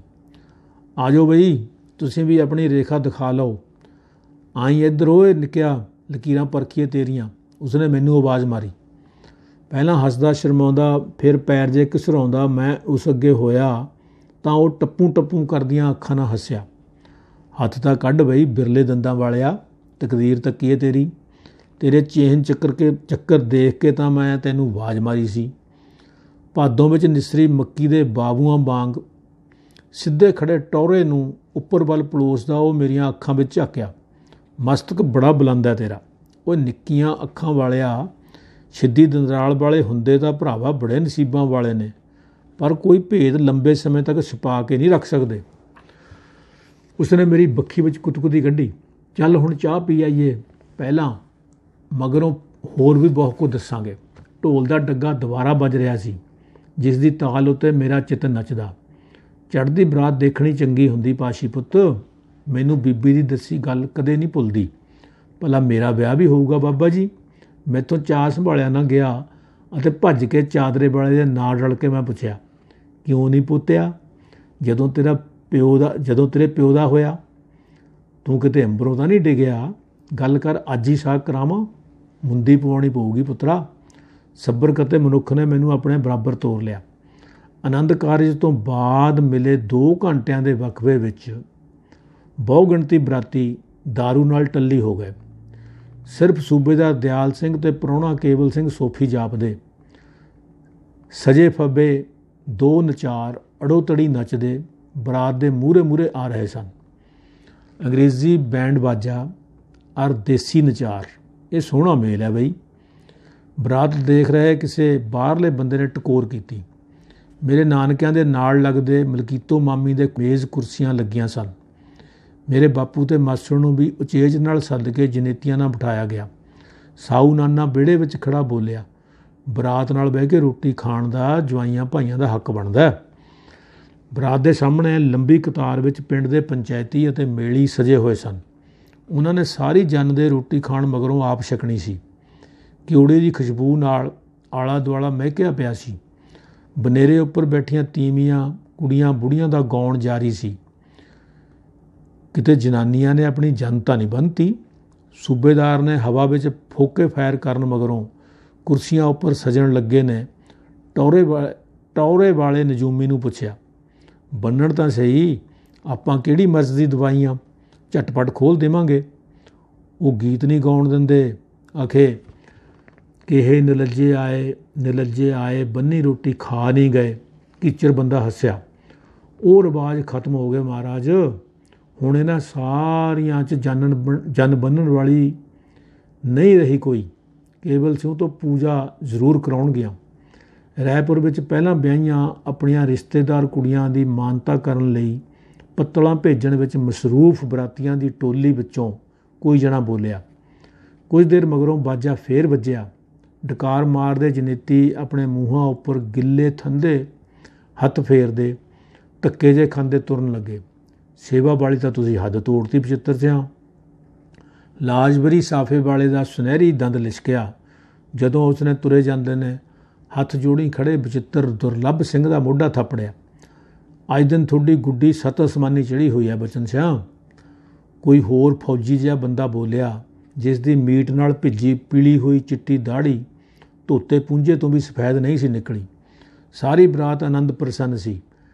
ਆ ਜਾਓ ਬਈ, ਤੁਸੀਂ ਵੀ ਆਪਣੀ ਰੇਖਾ ਦਿਖਾ ਲਓ। ਆਈ ਇੱਧਰ ਓਏ ਨਿੱਕਿਆ, ਲਕੀਰਾਂ ਪਰਖੀਏ ਤੇਰੀਆਂ, ਉਸਨੇ ਮੈਨੂੰ ਆਵਾਜ਼ ਮਾਰੀ। ਪਹਿਲਾਂ ਹੱਸਦਾ ਸ਼ਰਮਾਉਂਦਾ, ਫਿਰ ਪੈਰ ਜੇ ਘਸਰਾਉਂਦਾ ਮੈਂ ਉਸ ਅੱਗੇ ਹੋਇਆ ਤਾਂ ਉਹ ਟੱਪੂ ਟੱਪੂ ਕਰਦੀਆਂ ਅੱਖਾਂ ਨਾਲ ਹੱਸਿਆ। ਹੱਥ ਤਾਂ ਕੱਢ ਬਈ ਬਿਰਲੇ ਦੰਦਾਂ ਵਾਲਿਆ, ਤਕਦੀਰ ਤੱਕੀਏ ਤੇਰੀ। ਤੇਰੇ ਚੇਹਨ ਚੱਕਰ ਦੇਖ ਕੇ ਤਾਂ ਮੈਂ ਤੈਨੂੰ ਆਵਾਜ਼ ਮਾਰੀ ਸੀ। ਭਾਦੋਂ ਵਿੱਚ ਨਿਸਰੀ ਮੱਕੀ ਦੇ ਬਾਬੂਆਂ ਵਾਂਗ ਸਿੱਧੇ ਖੜੇ ਟੌਰੇ ਨੂੰ ਉੱਪਰ ਵੱਲ ਪਲੋਸਦਾ ਉਹ ਮੇਰੀਆਂ ਅੱਖਾਂ ਵਿੱਚ ਝਾਕਿਆ। ਮਸਤਕ ਬੜਾ ਬੁਲੰਦ ਹੈ ਤੇਰਾ। ਉਹ ਨਿੱਕੀਆਂ ਅੱਖਾਂ ਵਾਲਿਆ, ਸਿੱਧੀ ਦੰਦਰਾਲ ਵਾਲੇ ਹੁੰਦੇ ਤਾਂ ਭਰਾਵਾ ਬੜੇ ਨਸੀਬਾਂ ਵਾਲੇ ਨੇ, ਪਰ ਕੋਈ ਭੇਦ ਲੰਬੇ ਸਮੇਂ ਤੱਕ ਛੁਪਾ ਕੇ ਨਹੀਂ ਰੱਖ ਸਕਦੇ। ਉਸਨੇ ਮੇਰੀ ਬੱਖੀ ਵਿੱਚ ਕੁਤਕੁਤੀ ਕੱਢੀ। ਚੱਲ ਹੁਣ ਚਾਹ ਪੀ ਆਈਏ, ਪਹਿਲਾਂ ਮਗਰੋਂ ਹੋਰ ਵੀ ਬਹੁਤ ਕੁਝ ਦੱਸਾਂਗੇ। ਢੋਲ ਦਾ ਡੱਗਾ ਦੁਬਾਰਾ ਵੱਜ ਰਿਹਾ ਸੀ, ਜਿਸ ਦੀ ਤਾਲ ਉੱਤੇ ਮੇਰਾ ਚਿੱਤ ਨੱਚਦਾ। ਚੜ੍ਹਦੀ ਬਰਾਤ ਦੇਖਣੀ ਚੰਗੀ ਹੁੰਦੀ ਪਾਸ਼ੀ ਪੁੱਤ, ਮੈਨੂੰ ਬੀਬੀ ਦੀ ਦੱਸੀ ਗੱਲ ਕਦੇ ਨਹੀਂ ਭੁੱਲਦੀ। ਭਲਾ ਮੇਰਾ ਵਿਆਹ ਵੀ ਹੋਊਗਾ ਬਾਬਾ ਜੀ? ਮੈਥੋਂ ਚਾਹ ਸੰਭਾਲਿਆ ਨਾ ਗਿਆ ਅਤੇ ਭੱਜ ਕੇ ਚਾਦਰੇ ਵਾਲੇ ਦੇ ਨਾਲ ਰਲ ਕੇ ਮੈਂ ਪੁੱਛਿਆ, ਕਿਉਂ ਨਹੀਂ ਪੁੱਤਿਆ? ਜਦੋਂ ਤੇਰੇ ਪਿਓ ਦਾ ਹੋਇਆ, ਤੂੰ ਕਿਤੇ ਅੰਬਰੋਂ ਤਾਂ ਨਹੀਂ ਡਿੱਗਿਆ? ਗੱਲ ਕਰ, ਅੱਜ ਹੀ ਸਾਕ ਕਰਾਵਾਂ? ਮੁੰਦੀ ਪਵਾਉਣੀ ਪਊਗੀ ਪੁੱਤਰਾ। ਸੱਬਰ ਕਤੇ ਮਨੁੱਖ ਨੇ ਮੈਨੂੰ ਆਪਣੇ ਬਰਾਬਰ ਤੋਰ ਲਿਆ। ਆਨੰਦ ਕਾਰਜ ਤੋਂ ਬਾਅਦ ਮਿਲੇ 2 ਘੰਟਿਆਂ ਦੇ ਵਕਫੇ ਵਿੱਚ ਬਹੁ ਗਿਣਤੀ ਬਰਾਤੀ ਦਾਰੂ ਨਾਲ ਟੱਲੀ ਹੋ ਗਏ। ਸਿਰਫ ਸੂਬੇਦਾਰ ਦਿਆਲ ਸਿੰਘ ਤੇ ਪ੍ਰਾਹੁਣਾ ਕੇਵਲ ਸਿੰਘ ਸੋਫੀ ਜਾਪਦੇ। ਸਜੇ ਫੱਬੇ 2 ਨਚਾਰ ਅੜੋ ਤੜੀ ਨੱਚਦੇ ਬਰਾਤ ਦੇ ਮੂਹਰੇ ਆ ਰਹੇ ਸਨ। ਅੰਗਰੇਜ਼ੀ ਬੈਂਡ ਬਾਜਾ ਔਰ ਦੇਸੀ ਨਚਾਰ, ਇਹ ਸੋਹਣਾ ਮੇਲ ਹੈ ਬਈ। ਬਰਾਤ ਦੇਖ ਰਹੇ ਕਿਸੇ ਬਾਹਰਲੇ ਬੰਦੇ ਨੇ ਟਕੋਰ ਕੀਤੀ। ਮੇਰੇ ਨਾਨਕਿਆਂ ਦੇ ਨਾਲ ਲੱਗਦੇ ਮਲਕੀਤੋ ਮਾਮੀ ਦੇ ਮੇਜ਼ ਕੁਰਸੀਆਂ ਲੱਗੀਆਂ ਸਨ। ਮੇਰੇ ਬਾਪੂ ਤੇ ਮਾਸੜ ਨੂੰ ਵੀ ਉਚੇਜ ਨਾਲ ਸੱਦ ਕੇ ਜਨੇਤੀਆਂ ਨਾਲ ਬਿਠਾਇਆ ਗਿਆ। ਸਾਊ ਨਾਨਾ ਵਿਹੜੇ ਵਿੱਚ ਖੜਾ ਬੋਲਿਆ, ਬਰਾਤ ਨਾਲ ਬਹਿ ਕੇ ਰੋਟੀ ਖਾਣ ਦਾ ਜਵਾਈਆਂ ਭਾਈਆਂ ਦਾ ਹੱਕ ਬਣਦਾ। ਬਰਾਤ ਦੇ ਸਾਹਮਣੇ ਲੰਬੀ ਕਤਾਰ ਵਿੱਚ ਪਿੰਡ ਦੇ ਪੰਚਾਇਤੀ ਅਤੇ ਮੇਲੀ ਸਜੇ ਹੋਏ ਸਨ। ਉਹਨਾਂ ਨੇ ਸਾਰੀ ਜਨ ਦੇ ਰੋਟੀ ਖਾਣ ਮਗਰੋਂ ਆਪ ਛਕਣੀ ਸੀ। ਕਿਉੜੇ ਦੀ ਖੁਸ਼ਬੂ ਨਾਲ ਆਲਾ ਦੁਆਲਾ ਮਹਿਕਿਆ ਪਿਆ ਸੀ। ਬਨੇਰੇ ਉੱਪਰ ਬੈਠੀਆਂ ਤੀਵੀਆਂ ਕੁੜੀਆਂ ਬੁੜੀਆਂ ਦਾ ਗਾਉਣ ਜਾਰੀ ਸੀ। ਕਿਤੇ ਜਨਾਨੀਆਂ ਨੇ ਆਪਣੀ ਜਨਤਾ ਨਹੀਂ ਬੰਨ੍ਹਤੀ। ਸੂਬੇਦਾਰ ਨੇ ਹਵਾ ਵਿੱਚ ਫੋਕੇ ਫਾਇਰ ਕਰਨ ਮਗਰੋਂ ਕੁਰਸੀਆਂ ਉੱਪਰ ਸਜਣ ਲੱਗੇ ਨੇ ਟੌਰੇ ਵਾਲੇ ਨਜੂਮੀ ਨੂੰ ਪੁੱਛਿਆ, ਬੰਨਣ ਤਾਂ ਸਹੀ, ਆਪਾਂ ਕਿਹੜੀ ਮਰਜ਼ ਦੀ ਦਵਾਈਆਂ, ਝਟਪਟ ਖੋਲ੍ਹ ਦੇਵਾਂਗੇ। ਉਹ ਗੀਤ ਨਹੀਂ ਗਾਉਣ ਦਿੰਦੇ, ਆਖੇ ਕਿਹੇ ਨਿਲੱਜੇ ਆਏ ਬੰਨੀ ਰੋਟੀ ਖਾ ਨਹੀਂ ਗਏ। ਕੀਚਰ ਬੰਦਾ ਹੱਸਿਆ। ਉਹ ਰਿਵਾਜ ਖਤਮ ਹੋ ਗਏ ਮਹਾਰਾਜ। ਹੁਣ ਇਹਨਾਂ ਸਾਰੀਆਂ 'ਚ ਜਨ ਬੰਨ੍ਹਣ ਵਾਲੀ ਨਹੀਂ ਰਹੀ ਕੋਈ। ਕੇਵਲ ਸਿੰਘ ਤੋਂ ਪੂਜਾ ਜ਼ਰੂਰ ਕਰਾਉਣਗੀਆਂ। ਰਾਏਪੁਰ ਵਿੱਚ ਪਹਿਲਾਂ ਵਿਆਹੀਆਂ ਆਪਣੀਆਂ ਰਿਸ਼ਤੇਦਾਰ ਕੁੜੀਆਂ ਦੀ ਮਾਨਤਾ ਕਰਨ ਲਈ ਪੱਤਲਾਂ ਭੇਜਣ ਵਿੱਚ ਮਸਰੂਫ ਬਰਾਤੀਆਂ ਦੀ ਟੋਲੀ ਵਿੱਚੋਂ ਕੋਈ ਜਣਾ ਬੋਲਿਆ। ਕੁਝ ਦੇਰ ਮਗਰੋਂ ਬਾਜਾ ਫੇਰ ਵੱਜਿਆ। ਡਕਾਰ ਮਾਰਦੇ ਜਨੇਤੀ ਆਪਣੇ ਮੂੰਹਾਂ ਉੱਪਰ ਗਿੱਲੇ ਥੰਦੇ ਹੱਥ ਫੇਰਦੇ ਧੱਕੇ ਜਿਹੇ ਖਾਂਦੇ ਤੁਰਨ ਲੱਗੇ। ਸੇਵਾ ਵਾਲੀ ਤਾਂ ਤੁਸੀਂ ਹੱਦ ਤੋੜਤੀ ਬਚਿੱਤਰ ਸਿਆਂ। ਲਾਜਬਰੀ ਸਾਫੇ ਵਾਲੇ ਦਾ ਸੁਨਹਿਰੀ ਦੰਦ ਲਿਸ਼ਕਿਆ ਜਦੋਂ ਉਸਨੇ ਤੁਰੇ ਜਾਂਦੇ ਨੇ ਹੱਥ ਜੋੜੀ ਖੜੇ ਬਚਿੱਤਰ ਦੁਰਲੱਭ ਸਿੰਘ ਦਾ ਮੋਢਾ ਥਾਪੜਿਆ। ਅੱਜ ਦਿਨ ਤੁਹਾਡੀ ਗੁੱਡੀ 7 ਅਸਮਾਨੀ ਚੜ੍ਹੀ ਹੋਈ ਹੈ ਬਚਨ ਸਿਆਂ। ਕੋਈ ਹੋਰ ਫੌਜੀ ਜਿਹਾ ਬੰਦਾ ਬੋਲਿਆ, ਜਿਸ ਦੀ ਮੀਟ ਨਾਲ ਭਿੱਜੀ ਪੀਲੀ ਹੋਈ ਚਿੱਟੀ ਦਾੜੀ ਧੋਤੇ ਪੂੰਝੇ ਤੋਂ ਵੀ ਸਫੈਦ ਨਹੀਂ ਸੀ ਨਿਕਲੀ। ਸਾਰੀ ਬਰਾਤ ਆਨੰਦ ਪ੍ਰਸੰਨ ਸੀ।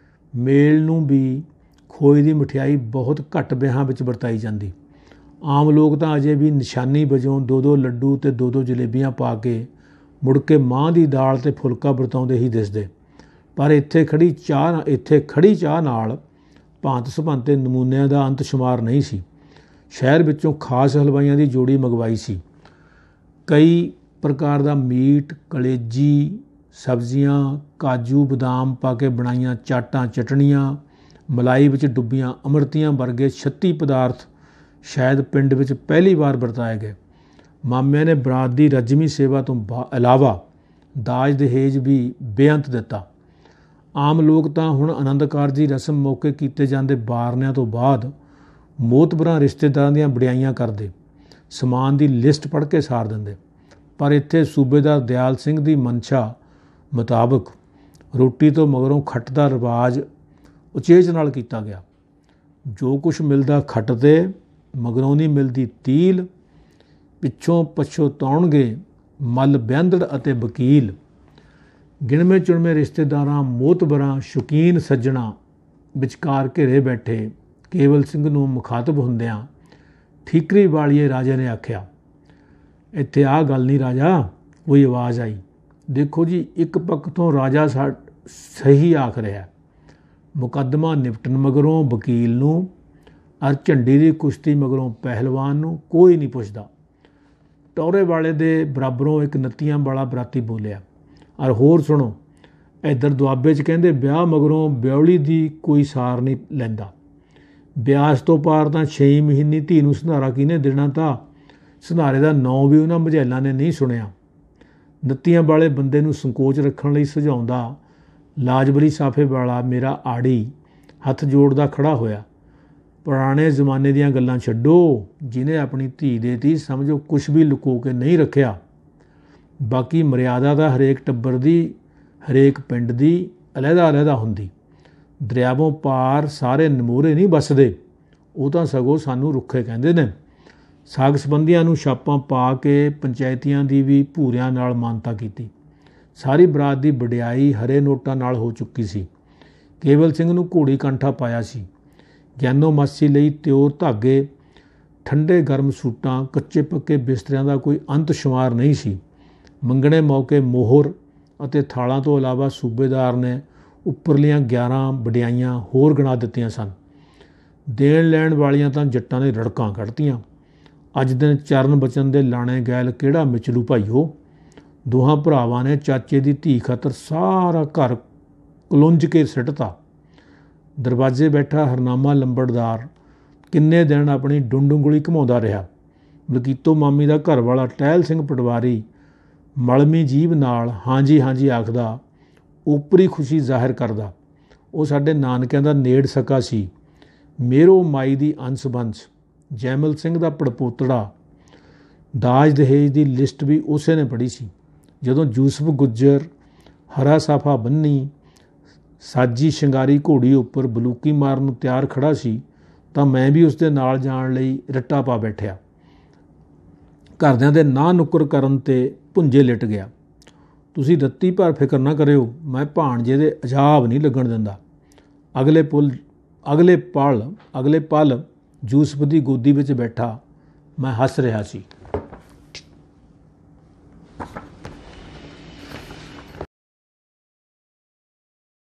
ਮੇਲ ਨੂੰ ਵੀ ਖੋਏ ਦੀ ਮਠਿਆਈ ਬਹੁਤ ਘੱਟ ਵਿਆਹਾਂ ਵਿੱਚ ਵਰਤਾਈ ਜਾਂਦੀ। ਆਮ ਲੋਕ ਤਾਂ ਅਜੇ ਵੀ ਨਿਸ਼ਾਨੀ ਵਜੋਂ 2-2 ਲੱਡੂ ਤੇ 2-2 ਜਲੇਬੀਆਂ ਪਾ ਕੇ ਮੁੜ ਕੇ ਮਾਂਹ ਦੀ ਦਾਲ ਤੇ ਫੁਲਕਾ ਵਰਤਾਉਂਦੇ ਹੀ ਦਿਸਦੇ। ਪਰ ਇੱਥੇ ਖੜੀ ਚਾਹ ਨਾਲ ਭਾਂਤ ਸੁਭਾਂਤੇ ਨਮੂਨਿਆਂ ਦਾ ਅੰਤ ਸ਼ੁਮਾਰ ਨਹੀਂ ਸੀ। ਸ਼ਹਿਰ ਵਿੱਚੋਂ ਖਾਸ ਹਲਵਾਈਆਂ ਦੀ ਜੋੜੀ ਮੰਗਵਾਈ ਸੀ। ਕਈ ਪ੍ਰਕਾਰ ਦਾ ਮੀਟ, ਕਲੇਜੀ, ਸਬਜ਼ੀਆਂ, ਕਾਜੂ ਬਦਾਮ ਪਾ ਕੇ ਬਣਾਈਆਂ ਚਾਟਾਂ, ਚਟਣੀਆਂ, ਮਲਾਈ ਵਿੱਚ ਡੁੱਬੀਆਂ ਅੰਮ੍ਰਿਤੀਆਂ ਵਰਗੇ 36 ਪਦਾਰਥ ਸ਼ਾਇਦ ਪਿੰਡ ਵਿੱਚ ਪਹਿਲੀ ਵਾਰ ਵਰਤਾਏ ਗਏ। ਮਾਮਿਆਂ ਨੇ ਬਰਾਤ ਦੀ ਰਜਮੀ ਸੇਵਾ ਤੋਂ ਇਲਾਵਾ ਦਾਜ ਦਹੇਜ ਵੀ ਬੇਅੰਤ ਦਿੱਤਾ। ਆਮ ਲੋਕ ਤਾਂ ਹੁਣ ਆਨੰਦ ਕਾਰਜ ਦੀ ਰਸਮ ਮੌਕੇ ਕੀਤੇ ਜਾਂਦੇ ਬਾਰਨਿਆਂ ਤੋਂ ਬਾਅਦ ਮੋਤਬਰਾਂ ਰਿਸ਼ਤੇਦਾਰਾਂ ਦੀਆਂ ਵਡਿਆਈਆਂ ਕਰਦੇ, ਸਮਾਨ ਦੀ ਲਿਸਟ ਪੜ੍ਹ ਕੇ ਸਾਰ ਦਿੰਦੇ। ਪਰ ਇੱਥੇ ਸੂਬੇਦਾਰ ਦਿਆਲ ਸਿੰਘ ਦੀ ਮਨਸ਼ਾ ਮੁਤਾਬਕ ਰੋਟੀ ਤੋਂ ਮਗਰੋਂ ਖੱਟ ਦਾ ਰਿਵਾਜ ਉਚੇਚ ਨਾਲ ਕੀਤਾ ਗਿਆ। ਜੋ ਕੁਛ ਮਿਲਦਾ ਖੱਟ 'ਤੇ, ਮਗਰੋਂ ਨਹੀਂ ਮਿਲਦੀ ਤੀਲ, ਪਿੱਛੋਂ ਪਛਤਾਉਣਗੇ ਮੱਲ ਵਿਆਂਦੜ ਅਤੇ ਵਕੀਲ। ਗਿਣਵੇਂ ਚੁਣਵੇਂ ਰਿਸ਼ਤੇਦਾਰਾਂ, ਮੋਤਬਰਾਂ, ਸ਼ੌਕੀਨ ਸੱਜਣਾ ਵਿਚਕਾਰ ਘਿਰੇ ਬੈਠੇ ਕੇਵਲ ਸਿੰਘ ਨੂੰ ਮੁਖਾਤਬ ਹੁੰਦਿਆਂ ਠੀਕਰੀ ਵਾਲੀਏ ਰਾਜੇ ਨੇ ਆਖਿਆ, ਇੱਥੇ ਆਹ ਗੱਲ ਨਹੀਂ ਰਾਜਾ। ਕੋਈ ਆਵਾਜ਼ ਆਈ। ਦੇਖੋ ਜੀ, ਇੱਕ ਪੱਖ ਤੋਂ ਰਾਜਾ ਸਹੀ ਆਖ ਰਿਹਾ। ਮੁਕੱਦਮਾ ਨਿਪਟਣ ਮਗਰੋਂ ਵਕੀਲ ਨੂੰ ਅਰ ਝੰਡੀ ਦੀ ਕੁਸ਼ਤੀ ਮਗਰੋਂ ਪਹਿਲਵਾਨ ਨੂੰ ਕੋਈ ਨਹੀਂ ਪੁੱਛਦਾ। ਟੌਰੇ ਵਾਲੇ ਦੇ ਬਰਾਬਰੋਂ ਇੱਕ ਨੱਤੀਆਂ ਵਾਲਾ ਬਰਾਤੀ ਬੋਲਿਆ, ਅਰ ਹੋਰ ਸੁਣੋ, ਇੱਧਰ ਦੁਆਬੇ 'ਚ ਕਹਿੰਦੇ ਵਿਆਹ ਮਗਰੋਂ ਵਿਆਹੁਲੀ ਦੀ ਕੋਈ ਸਾਰ ਨਹੀਂ ਲੈਂਦਾ। ਵਿਆਸ ਤੋਂ ਪਾਰ ਤਾਂ 6 ਮਹੀਨੇ ਧੀ ਨੂੰ ਸੰਧਾਰਾ ਕਿਹਨੇ ਦੇਣਾ, ਤਾਂ ਸੰਧਾਰੇ ਦਾ ਨਾਂ ਵੀ ਉਹਨਾਂ ਮਝੈਲਾਂ ਨੇ ਨਹੀਂ ਸੁਣਿਆ। ਨੱਤੀਆਂ ਵਾਲੇ ਬੰਦੇ ਨੂੰ ਸੰਕੋਚ ਰੱਖਣ ਲਈ ਸੁਝਾਉਂਦਾ ਲਾਜਬਰੀ ਸਾਫੇ ਵਾਲਾ ਮੇਰਾ ਆੜੀ ਹੱਥ ਜੋੜਦਾ ਖੜਾ ਹੋਇਆ, ਪੁਰਾਣੇ ਜ਼ਮਾਨੇ ਦੀਆਂ ਗੱਲਾਂ ਛੱਡੋ। ਜਿਹਨੇ ਆਪਣੀ ਧੀ ਦੇਤੀ ਸਮਝੋ ਕੁਛ ਵੀ ਲੁਕੋ ਕੇ ਨਹੀਂ ਰੱਖਿਆ। ਬਾਕੀ ਮਰਿਆਦਾ ਤਾਂ ਹਰੇਕ ਟੱਬਰ ਦੀ, ਹਰੇਕ ਪਿੰਡ ਦੀ ਅਲੱਗਾ ਹੁੰਦੀ। ਦਰਿਆਵੋਂ ਪਾਰ ਸਾਰੇ ਨਮੂਰੇ ਨਹੀਂ ਵੱਸਦੇ, ਉਹ ਤਾਂ ਸਗੋਂ ਸਾਨੂੰ ਰੁੱਖੇ ਕਹਿੰਦੇ ਨੇ। ਸਾਗ ਸੰਬੰਧੀਆਂ ਨੂੰ ਛਾਪਾਂ ਪਾ ਕੇ ਪੰਚਾਇਤੀਆਂ ਦੀ ਵੀ ਭੂਰਿਆਂ ਨਾਲ ਮਾਨਤਾ ਕੀਤੀ। ਸਾਰੀ ਬਰਾਤ ਦੀ ਵਡਿਆਈ ਹਰੇ ਨੋਟਾਂ ਨਾਲ ਹੋ ਚੁੱਕੀ ਸੀ। ਕੇਵਲ ਸਿੰਘ ਨੂੰ ਘੋੜੀ ਕੰਠਾ ਪਾਇਆ ਸੀ। ਗਿਆਨੋ ਮਾਸੀ ਲਈ ਤਿਉਰ ਧਾਗੇ, ਠੰਡੇ ਗਰਮ ਸੂਟਾਂ, ਕੱਚੇ ਪੱਕੇ ਬਿਸਤਰਿਆਂ ਦਾ ਕੋਈ ਅੰਤ ਸ਼ੁਮਾਰ ਨਹੀਂ ਸੀ। ਮੰਗਣੇ ਮੌਕੇ ਮੋਹਰ ਅਤੇ ਥਾਲਾਂ ਤੋਂ ਇਲਾਵਾ ਸੂਬੇਦਾਰ ਨੇ ਉੱਪਰਲੀਆਂ 11 ਵਡਿਆਈਆਂ ਹੋਰ ਗਿਣਾ ਦਿੱਤੀਆਂ ਸਨ। ਦੇਣ ਲੈਣ ਵਾਲੀਆਂ ਤਾਂ ਜੱਟਾਂ ਨੇ ਰੜਕਾਂ ਕੱਢਤੀਆਂ। ਅੱਜ ਦਿਨ ਚਰਨ ਬਚਨ ਦੇ ਲਾਣੇ ਗੈਲ ਕਿਹੜਾ ਮਿਚਲੂ ਭਾਈਓ। ਦੋਹਾਂ ਭਰਾਵਾਂ ਨੇ ਚਾਚੇ ਦੀ ਧੀ ਖਾਤਰ ਸਾਰਾ ਘਰ ਕੁਲੁੰਝ ਕੇ ਸਿੱਟਤਾ। ਦਰਵਾਜ਼ੇ ਬੈਠਾ ਹਰਨਾਮਾ ਲੰਬੜਦਾਰ ਕਿੰਨੇ ਦਿਨ ਆਪਣੀ ਡੁੰਡ ਉਂਗਲੀ ਘੁਮਾਉਂਦਾ ਰਿਹਾ। ਮਲਕੀਤੋ ਮਾਮੀ ਦਾ ਘਰ ਵਾਲਾ ਟਹਿਲ ਸਿੰਘ ਪਟਵਾਰੀ ਮਲਮੀ ਜੀਭ ਨਾਲ ਹਾਂਜੀ ਹਾਂਜੀ ਆਖਦਾ, ਓਪਰੀ ਖੁਸ਼ੀ ਜ਼ਾਹਿਰ ਕਰਦਾ। ਉਹ ਸਾਡੇ ਨਾਨਕਿਆਂ ਦਾ ਨੇੜ ਸਕਾ ਸੀ। ਮੇਰੋ ਮਾਈ ਦੀ ਅੰਸ ਬੰਸ, ਜੈਮਲ ਸਿੰਘ ਦਾ ਪੜਪੋਤੜਾ। ਦਾਜ ਦਹੇਜ ਦੀ ਲਿਸਟ ਵੀ ਉਸੇ ਨੇ ਪੜ੍ਹੀ ਸੀ। ਜਦੋਂ ਯੂਸਫ ਗੁੱਜਰ ਹਰਾ ਸਾਫਾ ਬੰਨੀ ਸਾਜੀ ਸ਼ਿੰਗਾਰੀ ਘੋੜੀ ਉੱਪਰ ਬਲੂਕੀ ਮਾਰਨ ਨੂੰ ਤਿਆਰ ਖੜਾ ਸੀ ਤਾਂ ਮੈਂ ਵੀ ਉਸ ਦੇ ਨਾਲ ਜਾਣ ਲਈ ਰੱਟਾ ਪਾ ਬੈਠਿਆ। ਘਰਦਿਆਂ ਦੇ ਨਾਂਹ ਨੁੱਕਰ ਕਰਨ 'ਤੇ ਭੁੰਜੇ ਲਿਟ ਗਿਆ। ਤੁਸੀਂ ਰੱਤੀ ਭਰ ਫਿਕਰ ਨਾ ਕਰਿਓ, ਮੈਂ ਭਾਣਜੇ ਦੇ ਅਜਾਬ ਨਹੀਂ ਲੱਗਣ ਦਿੰਦਾ। ਅਗਲੇ ਪਲ ਯੂਸਫ ਦੀ ਗੋਦੀ ਵਿੱਚ ਬੈਠਾ ਮੈਂ ਹੱਸ ਰਿਹਾ ਸੀ।